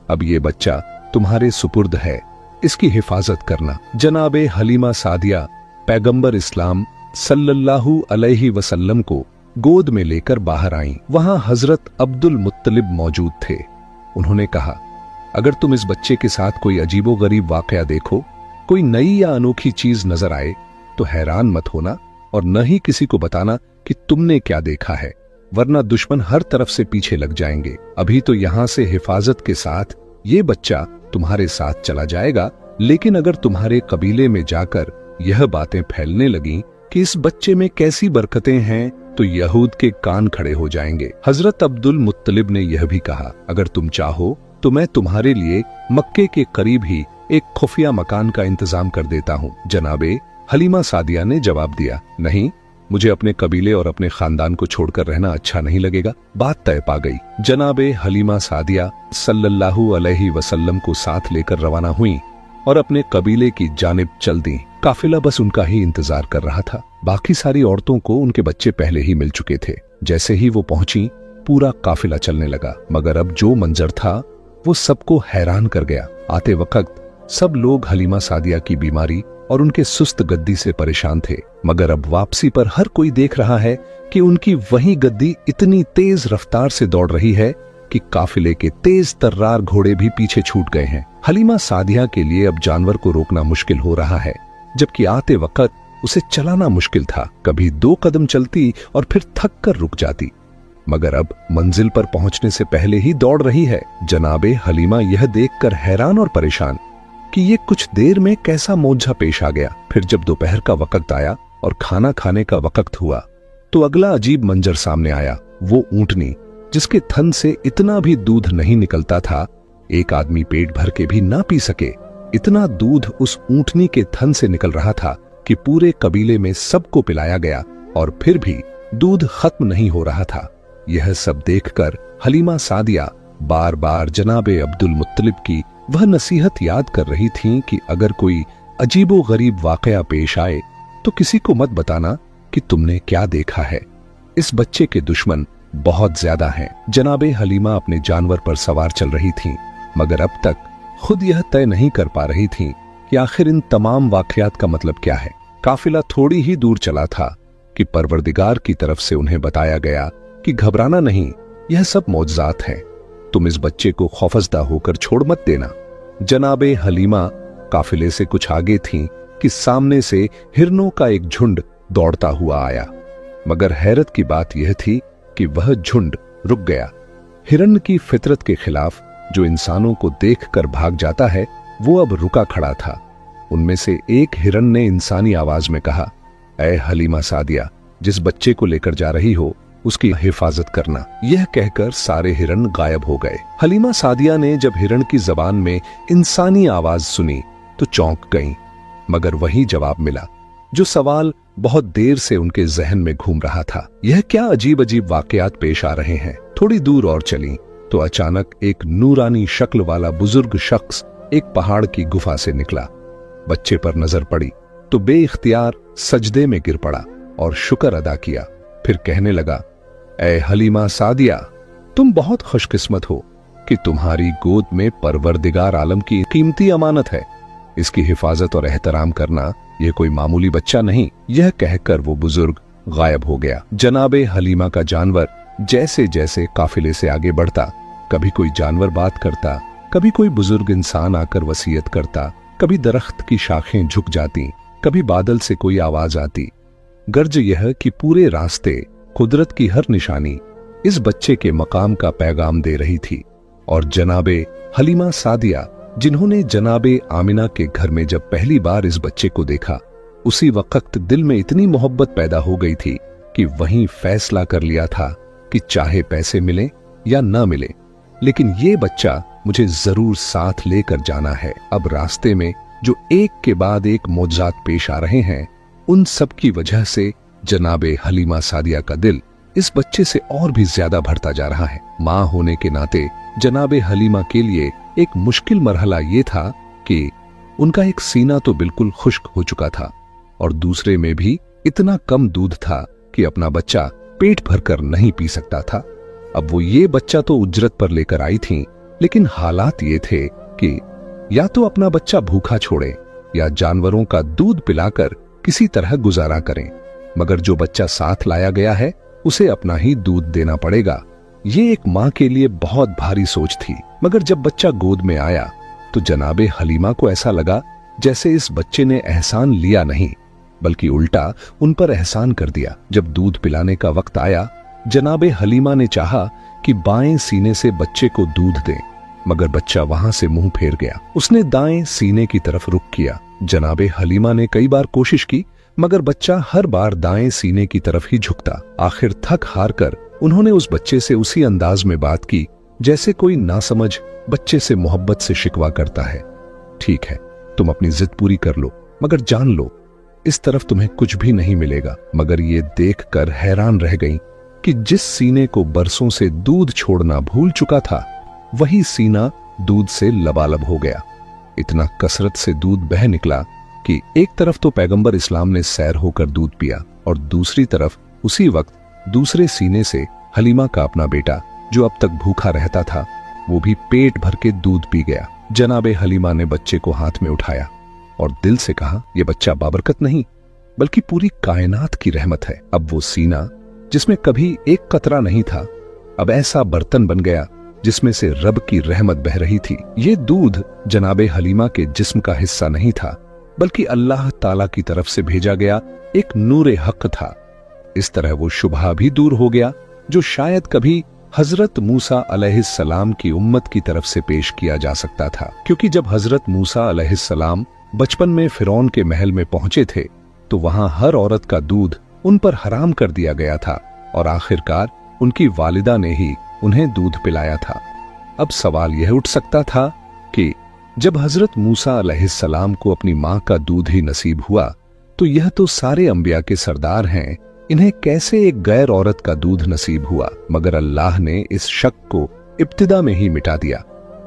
अब ये बच्चा तुम्हारे सुपुर्द है, इसकी हिफाजत करना। जनाबे हलीमा सादिया पैगंबर इस्लाम सल्लल्लाहु अलैहि वसल्लम को गोद में लेकर बाहर आईं। वहां हजरत अब्दुल मुत्तलिब मौजूद थे। उन्होंने कहा, अगर तुम इस बच्चे के साथ कोई अजीबो गरीब वाकया देखो, कोई नई या अनोखी चीज नजर आए तो हैरान मत होना और न ही किसी को बताना कि तुमने क्या देखा है, वरना दुश्मन हर तरफ से पीछे लग जाएंगे। अभी तो यहां से हिफाजत के साथ ये बच्चा तुम्हारे साथ चला जाएगा, लेकिन अगर तुम्हारे कबीले में जाकर यह बातें फैलने लगीं कि इस बच्चे में कैसी बरकतें हैं, तो यहूद के कान खड़े हो जाएंगे। हजरत अब्दुल मुत्तलिब ने यह भी कहा, अगर तुम चाहो तो मैं तुम्हारे लिए मक्के के करीब ही एक खुफिया मकान का इंतजाम कर देता हूँ। जनाबे हलीमा सादिया ने जवाब दिया, नहीं, मुझे अपने कबीले और अपने खानदान को छोड़कर रहना अच्छा नहीं लगेगा। बात तय पा गई। जनाबे हलीमा सादिया सल्लल्लाहु अलैहि वसल्लम को साथ लेकर रवाना हुई और अपने कबीले की जानिब चल दी। काफिला बस उनका ही इंतजार कर रहा था। बाकी सारी औरतों को उनके बच्चे पहले ही मिल चुके थे। जैसे ही वो पहुंची, पूरा काफिला चलने लगा, मगर अब जो मंजर था वो सबको हैरान कर गया। आते वक्त सब लोग हलीमा सादिया की बीमारी और उनके सुस्त गद्दी से परेशान थे, मगर अब वापसी पर हर कोई देख रहा है कि उनकी वही गद्दी इतनी तेज रफ्तार से दौड़ रही है कि काफिले के तेज तर्रार घोड़े भी पीछे छूट गए हैं। हलीमा सादिया के लिए अब जानवर को रोकना मुश्किल हो रहा है, जबकि आते वक्त उसे चलाना मुश्किल था। कभी 2 कदम चलती और फिर थक कर रुक जाती, मगर अब मंजिल पर पहुंचने से पहले ही दौड़ रही है। जनाबे हलीमा यह देखकर हैरान और परेशान कि ये कुछ देर में कैसा मोर्चा पेश आ गया। फिर जब दोपहर का वक्त आया और खाना खाने का वक्त हुआ, तो अगला अजीब मंजर सामने आया। वो ऊंटनी जिसके थन से इतना भी दूध नहीं निकलता था, एक आदमी पेट भर के भी ना पी सके, इतना दूध उस ऊंटनी के थन से निकल रहा था कि पूरे कबीले में सबको पिलाया गया और फिर भी दूध खत्म नहीं हो रहा था। यह सब देखकर हलीमा सादिया बार बार जनाबे अब्दुल मुत्तलिब की वह नसीहत याद कर रही थीं कि अगर कोई अजीबो गरीब वाकया पेश आए तो किसी को मत बताना कि तुमने क्या देखा है। इस बच्चे के दुश्मन बहुत ज्यादा हैं। जनाबे हलीमा अपने जानवर पर सवार चल रही थीं, मगर अब तक खुद यह तय नहीं कर पा रही थीं कि आखिर इन तमाम वाकयात का मतलब क्या है। काफिला थोड़ी ही दूर चला था कि परवरदिगार की तरफ से उन्हें बताया गया कि घबराना नहीं, यह सब मौजज़ात हैं, तुम इस बच्चे को खौफजदा होकर छोड़ मत देना। जनाबे हलीमा काफिले से कुछ आगे थीं कि सामने से हिरनों का एक झुंड दौड़ता हुआ आया, मगर हैरत की बात यह थी कि वह झुंड रुक गया। हिरन की फितरत के खिलाफ जो इंसानों को देखकर भाग जाता है, वो अब रुका खड़ा था। उनमें से एक हिरन ने इंसानी आवाज में कहा, ऐ हलीमा सादिया, जिस बच्चे को लेकर जा रही हो उसकी हिफाजत करना। यह कहकर सारे हिरन गायब हो गए। हलीमा सादिया ने जब हिरन की जबान में इंसानी आवाज सुनी तो चौंक गईं, मगर वही जवाब मिला, जो सवाल बहुत देर से उनके जहन में घूम रहा था। यह क्या अजीब अजीब वाकयात पेश आ रहे हैं। थोड़ी दूर और चली तो अचानक एक नूरानी शक्ल वाला बुजुर्ग शख्स एक पहाड़ की गुफा से निकला। बच्चे पर नजर पड़ी तो बेइख्तियार सजदे में गिर पड़ा और शुक्र अदा किया। फिर कहने लगा, ऐ हलीमा सादिया, तुम बहुत खुशकिस्मत हो कि तुम्हारी गोद में परवरदिगार आलम की कीमती अमानत है। इसकी हिफाजत और एहतराम करना यह कोई मामूली बच्चा नहीं। यह कहकर वो बुजुर्ग गायब हो गया। जनाबे हलीमा का जानवर जैसे जैसे काफिले से आगे बढ़ता, कभी कोई जानवर बात करता, कभी कोई बुजुर्ग इंसान आकर वसीयत करता, कभी दरख्त की शाखें झुक जाती, कभी बादल से कोई आवाज आती। गर्ज यह कि पूरे रास्ते कुदरत की हर निशानी इस बच्चे के मकाम का पैगाम दे रही थी। और जनाबे हलीमा सादिया, जिन्होंने जनाबे आमिना के घर में जब पहली बार इस बच्चे को देखा, उसी वक्त दिल में इतनी मोहब्बत पैदा हो गई थी कि वहीं फैसला कर लिया था कि चाहे पैसे मिले या ना मिले, लेकिन ये बच्चा मुझे जरूर साथ लेकर जाना है। अब रास्ते में जो एक के बाद एक मौजज़ात पेश आ रहे हैं, उन सब की वजह से जनाबे हलीमा सादिया का दिल इस बच्चे से और भी ज्यादा भरता जा रहा है। मां होने के नाते जनाबे हलीमा के लिए एक मुश्किल मरहला ये था कि उनका एक सीना तो बिल्कुल खुश्क हो चुका था और दूसरे में भी इतना कम दूध था कि अपना बच्चा पेट भरकर नहीं पी सकता था। अब वो ये बच्चा तो उजरत पर लेकर आई थी, लेकिन हालात ये थे कि या तो अपना बच्चा भूखा छोड़े या जानवरों का दूध पिलाकर किसी तरह गुजारा करें, मगर जो बच्चा साथ लाया गया है उसे अपना ही दूध देना पड़ेगा। ये एक मां के लिए बहुत भारी सोच थी। मगर जब बच्चा गोद में आया तो जनाबे हलीमा को ऐसा लगा जैसे इस बच्चे ने एहसान लिया नहीं, बल्कि उल्टा उन पर एहसान कर दिया। जब दूध पिलाने का वक्त आया, जनाबे हलीमा ने चाहा कि बाएं सीने से बच्चे को दूध दें, मगर बच्चा वहां से मुंह फेर गया। उसने दाएं सीने की तरफ रुख किया। जनाबे हलीमा ने कई बार कोशिश की, मगर बच्चा हर बार दाएं सीने की तरफ ही झुकता। आखिर थक हार कर उन्होंने उस बच्चे से उसी अंदाज में बात की जैसे कोई नासमझ बच्चे से मोहब्बत से शिकवा करता है। ठीक है, तुम अपनी जिद पूरी कर लो, मगर जान लो इस तरफ तुम्हें कुछ भी नहीं मिलेगा। मगर ये देखकर हैरान रह गई कि जिस सीने को बरसों से दूध छोड़ना भूल चुका था, वही सीना दूध से लबालब हो गया। इतना कसरत से दूध बह निकला कि एक तरफ तो पैगंबर इस्लाम ने सैर होकर दूध पिया और दूसरी तरफ उसी वक्त दूसरे सीने से हलीमा का अपना बेटा, जो अब तक भूखा रहता था, वो भी पेट भर के दूध पी गया। जनाबे हलीमा ने बच्चे को हाथ में उठाया और दिल से कहा, यह बच्चा बाबरकत नहीं बल्कि पूरी कायनात की रहमत है। अब वो सीना जिसमें कभी एक कतरा नहीं था, अब ऐसा बर्तन बन गया जिसमें से रब की रहमत बह रही थी। ये दूध जनाबे हलीमा के जिस्म का हिस्सा नहीं था, बल्कि अल्लाह ताला की तरफ से भेजा गया एक नूरे हक था। इस तरह वो शुबहा भी दूर हो गया जो शायद कभी हजरत मूसा अलैहिस्सलाम की उम्मत की तरफ से पेश किया जा सकता था, क्योंकि जब हजरत मूसा अलैहिस्सलाम बचपन में फिरौन के महल में पहुंचे थे तो वहां हर औरत का दूध उन पर हराम कर दिया गया था और आखिरकार उनकी वालिदा ने ही उन्हें दूध पिलाया था। अब सवाल यह उठ सकता था कि जब हजरत मूसा अलैहिस्सलाम को अपनी मां का दूध ही नसीब हुआ तो यह तो सारे अंबिया के सरदार हैं, इन्हें कैसे एक गैर औरत का दूध नसीब हुआ? मगर अल्लाह ने इस शक को इब्तिदा में ही मिटा दिया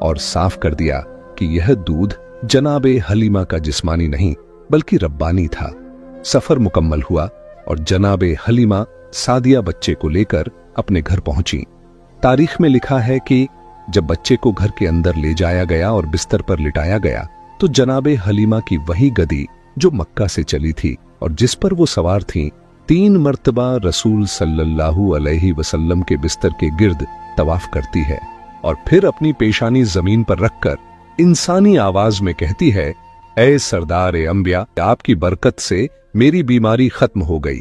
और साफ कर दिया कि यह दूध जनाबे हलीमा का जिस्मानी नहीं बल्कि रब्बानी था। सफर मुकम्मल हुआ और जनाबे हलीमा सादिया बच्चे को लेकर अपने घर पहुंची। तारीख में लिखा है कि जब बच्चे को घर के अंदर ले जाया गया और बिस्तर पर लिटाया गया तो जनाबे हलीमा की वही गदी जो मक्का से चली थी और जिस पर वो सवार थी, 3 मर्तबा रसूल सल्लल्लाहु अलैहि वसल्लम के बिस्तर के गिर्द तवाफ करती है और फिर अपनी पेशानी जमीन पर रखकर इंसानी आवाज में कहती है, ऐ सरदार ए अंबिया, आपकी बरकत से मेरी बीमारी खत्म हो गई।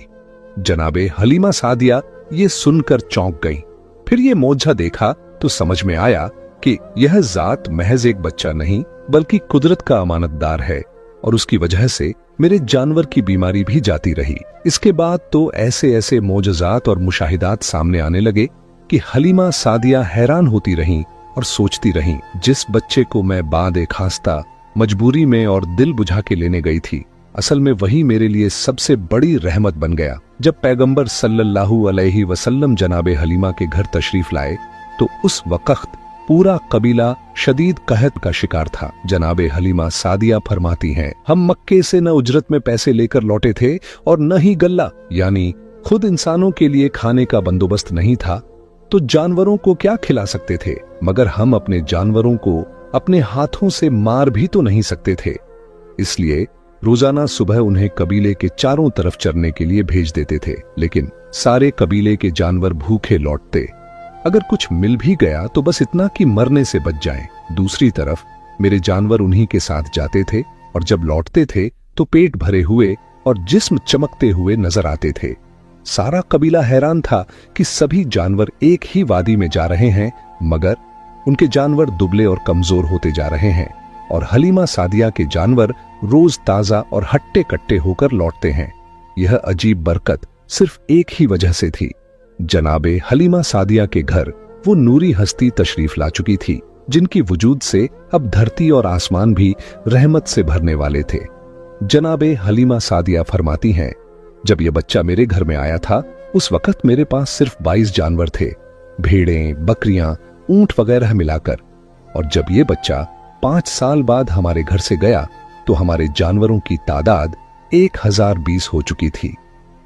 जनाबे हलीमा सादिया ये सुनकर चौंक गई। फिर ये मौजज़ा देखा तो समझ में आया कि यह जात महज एक बच्चा नहीं बल्कि कुदरत का अमानतदार है और उसकी वजह से मेरे जानवर की बीमारी भी जाती रही। इसके बाद तो ऐसे ऐसे मौजज़ात और मुशाहिदात सामने आने लगे कि हलीमा सादिया हैरान होती रहीं और सोचती रहीं, जिस बच्चे को मैं बादे खास्ता मजबूरी में और दिल बुझा के लेने गई थी, असल में वही मेरे लिए सबसे बड़ी रहमत बन गया। जब पैगंबर सल्लल्लाहु अलैहि वसल्लम जनाबे हलीमा के घर तशरीफ लाए तो उस वक्त पूरा कबीला शदीद कहत का शिकार था। जनाबे हलीमा सादिया फरमाती हैं, हम मक्के से न उजरत में पैसे लेकर लौटे थे और न ही गल्ला, यानी खुद इंसानों के लिए खाने का बंदोबस्त नहीं था तो जानवरों को क्या खिला सकते थे, मगर हम अपने जानवरों को अपने हाथों से मार भी तो नहीं सकते थे। इसलिए रोजाना सुबह उन्हें कबीले के चारों तरफ चरने के लिए भेज देते थे, लेकिन सारे कबीले के जानवर भूखे लौटते। अगर कुछ मिल भी गया तो बस इतना कि मरने से बच जाएं। दूसरी तरफ मेरे जानवर उन्हीं के साथ जाते थे और जब लौटते थे तो पेट भरे हुए और जिस्म चमकते हुए नजर आते थे। सारा कबीला हैरान था कि सभी जानवर एक ही वादी में जा रहे हैं, मगर उनके जानवर दुबले और कमजोर होते जा रहे हैं और हलीमा सादिया के जानवर रोज ताजा और हट्टे कट्टे होकर लौटते हैं। यह अजीब बरकत सिर्फ एक ही वजह से थी। जनाबे हलीमा सादिया के घर वो नूरी हस्ती तशरीफ ला चुकी थी जिनकी वजूद से अब धरती और आसमान भी रहमत से भरने वाले थे। जनाबे हलीमा सादिया फरमाती हैं, जब यह बच्चा मेरे घर में आया था उस वक्त मेरे पास सिर्फ 22 जानवर थे, भेड़ें, बकरियां, ऊंट वगैरह मिलाकर। और जब यह बच्चा 5 साल बाद हमारे घर से गया तो हमारे जानवरों की तादाद 1020 हो चुकी थी।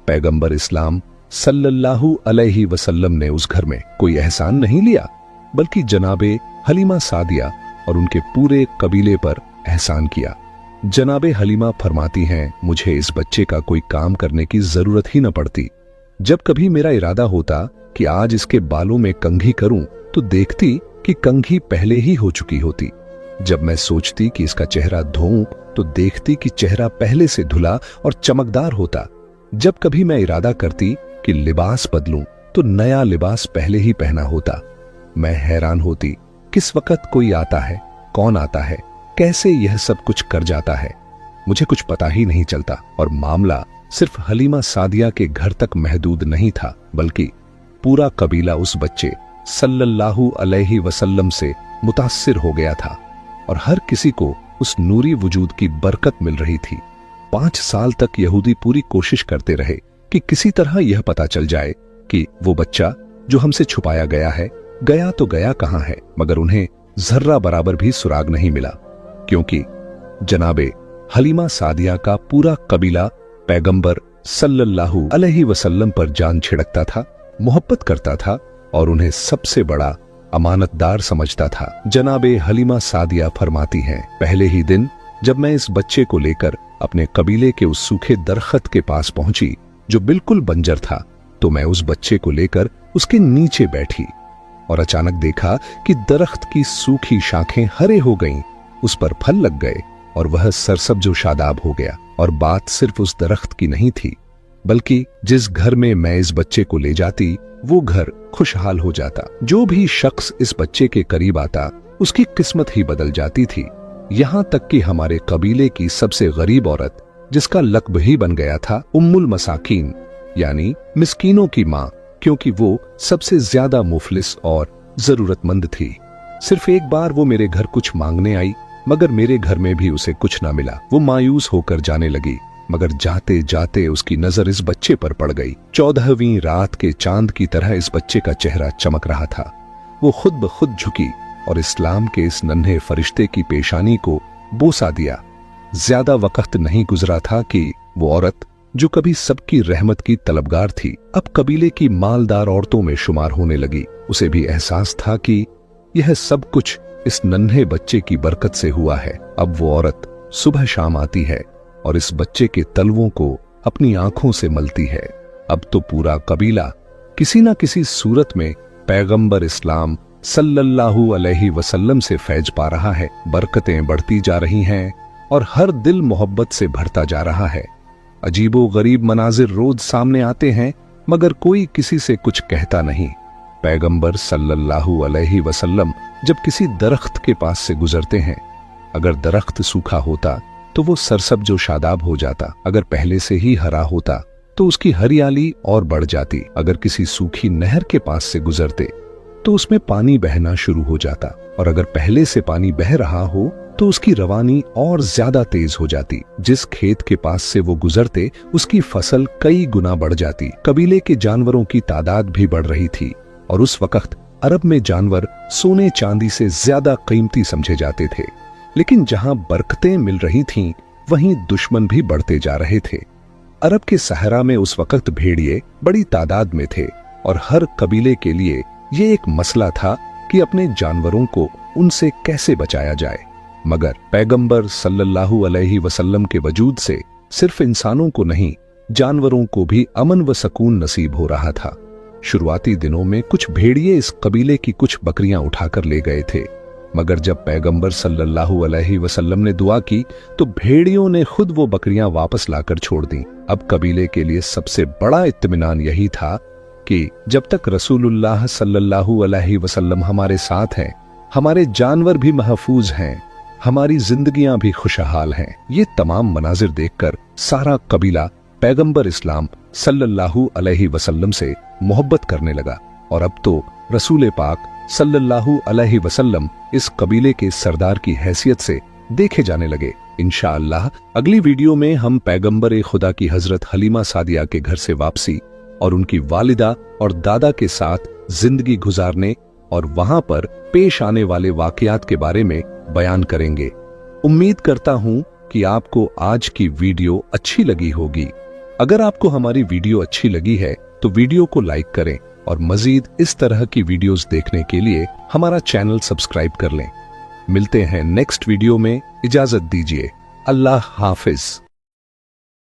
पैगंबर इस्लाम सल्लल्लाहु अलैहि वसल्लम ने उस घर में कोई एहसान नहीं लिया, बल्कि जनाबे हलीमा सादिया और उनके पूरे कबीले पर एहसान किया। जनाबे हलीमा फरमाती हैं, मुझे इस बच्चे का कोई काम करने की जरूरत ही न पड़ती। जब कभी मेरा इरादा होता कि आज इसके बालों में कंघी करूं तो देखती कि कंघी पहले ही हो चुकी होती। जब मैं सोचती कि इसका चेहरा धोऊं तो देखती कि चेहरा पहले से धुला और चमकदार होता। जब कभी मैं इरादा करती कि लिबास बदलूं तो नया लिबास पहले ही पहना होता। मैं हैरान होती किस वक्त कोई आता है, कौन आता है, कैसे यह सब कुछ कर जाता है, मुझे कुछ पता ही नहीं चलता। और मामला सिर्फ हलीमा सादिया के घर तक महदूद नहीं था, बल्कि पूरा कबीला उस बच्चे सल्लल्लाहु अलैहि वसल्लम से मुतासिर हो गया था और हर किसी को उस नूरी वजूद की बरकत मिल रही थी। 5 साल तक यहूदी पूरी कोशिश करते रहे कि किसी तरह यह पता चल जाए कि वो बच्चा जो हमसे छुपाया गया है गया तो गया कहां है, मगर उन्हें जर्रा बराबर भी सुराग नहीं मिला, क्योंकि जनाबे हलीमा सादिया का पूरा कबीला पैगंबर सल्लल्लाहु अलैहि वसल्लम पर जान छिड़कता था, मोहब्बत करता था और उन्हें सबसे बड़ा अमानतदार समझता था। जनाबे हलीमा सादिया फरमाती हैं, पहले ही दिन जब मैं इस बच्चे को लेकर अपने कबीले के उस सूखे दरख्त के पास पहुंची जो बिल्कुल बंजर था, तो मैं उस बच्चे को लेकर उसके नीचे बैठी और अचानक देखा कि दरख्त की सूखी शाखें हरे हो गईं, उस पर फल लग गए और वह सरसब्ज शादाब हो गया। और बात सिर्फ उस दरख्त की नहीं थी, बल्कि जिस घर में मैं इस बच्चे को ले जाती वो घर खुशहाल हो जाता। जो भी शख्स इस बच्चे के करीब आता उसकी किस्मत ही बदल जाती थी। यहां तक कि हमारे कबीले की सबसे गरीब औरत, जिसका लक़ब ही बन गया था उम्मुल मसाकीन, यानी मिस्कीनों की माँ, क्योंकि वो सबसे ज्यादा मुफलिस और जरूरतमंद थी। सिर्फ एक बार वो मेरे घर कुछ मांगने आई, मगर मेरे घर में भी उसे कुछ ना मिला। वो मायूस होकर जाने लगी, मगर जाते जाते उसकी नजर इस बच्चे पर पड़ गई। 14वीं रात के चांद की तरह इस बच्चे का चेहरा चमक रहा था। वो खुद ब खुद झुकी और इस्लाम के इस नन्हे फरिश्ते की पेशानी को बोसा दिया। ज्यादा वक्त नहीं गुजरा था कि वो औरत जो कभी सबकी रहमत की तलबगार थी, अब कबीले की मालदार औरतों में शुमार होने लगी। उसे भी एहसास था कि यह सब कुछ इस नन्हे बच्चे की बरकत से हुआ है। अब वो औरत सुबह शाम आती है और इस बच्चे के तलवों को अपनी आंखों से मलती है। अब तो पूरा कबीला किसी न किसी सूरत में पैगंबर इस्लाम सल्लल्लाहु अलैहि वसल्लम से फैज पा रहा है। बरकतें बढ़ती जा रही हैं और हर दिल मोहब्बत से भरता जा रहा है। अजीबो गरीब मनाजिर रोज सामने आते हैं, मगर कोई किसी से कुछ कहता नहीं। पैगंबर सल्लल्लाहु अलैहि वसल्लम जब किसी दरख्त के पास से गुजरते हैं, अगर दरख्त सूखा होता तो वो सरसब्ज शादाब हो जाता, अगर पहले से ही हरा होता तो उसकी हरियाली और बढ़ जाती। अगर किसी सूखी नहर के पास से गुजरते तो उसमें पानी बहना शुरू हो जाता, और अगर पहले से पानी बह रहा हो तो उसकी रवानी और ज्यादा तेज हो जाती। जिस खेत के पास से वो गुजरते उसकी फसल कई गुना बढ़ जाती। कबीले के जानवरों की तादाद भी बढ़ रही थी और उस वक्त अरब में जानवर सोने चांदी से ज्यादा कीमती समझे जाते थे। लेकिन जहां बरकतें मिल रही थीं, वहीं दुश्मन भी बढ़ते जा रहे थे। अरब के सहरा में उस वक्त भेड़िए बड़ी तादाद में थे और हर कबीले के लिए ये एक मसला था कि अपने जानवरों को उनसे कैसे बचाया जाए। मगर पैगंबर सल्लल्लाहु अलैहि वसल्लम के वजूद से सिर्फ इंसानों को नहीं, जानवरों को भी अमन व सकून नसीब हो रहा था। शुरुआती दिनों में कुछ भेड़िए इस कबीले की कुछ बकरियां उठाकर ले गए थे, मगर जब पैगंबर सल्लल्लाहु अलैहि वसल्लम ने दुआ की तो भेड़ियों ने खुद वो बकरियां वापस लाकर छोड़ दी। अब कबीले के लिए सबसे बड़ा इत्मीनान यही था कि जब तक रसूलुल्लाह सल्लल्लाहु अलैहि वसल्लम हमारे साथ हैं, हमारे जानवर भी महफूज हैं, हमारी जिंदगियां भी खुशहाल हैं। ये तमाम मनाजिर देखकर सारा कबीला पैगंबर इस्लाम सल्लल्लाहु अलैहि वसल्लम से मोहब्बत करने लगा और अब तो रसूल पाक सल्लल्लाहु अलैहि वसल्लम इस कबीले के सरदार की हैसियत से देखे जाने लगे। इंशाअल्लाह अगली वीडियो में हम पैगंबर खुदा की हजरत हलीमा सादिया के घर से वापसी और उनकी वालिदा और दादा के साथ जिंदगी गुजारने और वहां पर पेश आने वाले वाकयात के बारे में बयान करेंगे। उम्मीद करता हूं कि आपको आज की वीडियो अच्छी लगी होगी। अगर आपको हमारी वीडियो अच्छी लगी है तो वीडियो को लाइक करें और मजीद इस तरह की वीडियोस देखने के लिए हमारा चैनल सब्सक्राइब कर लें। मिलते हैं नेक्स्ट वीडियो में। इजाजत दीजिए। अल्लाह हाफिज।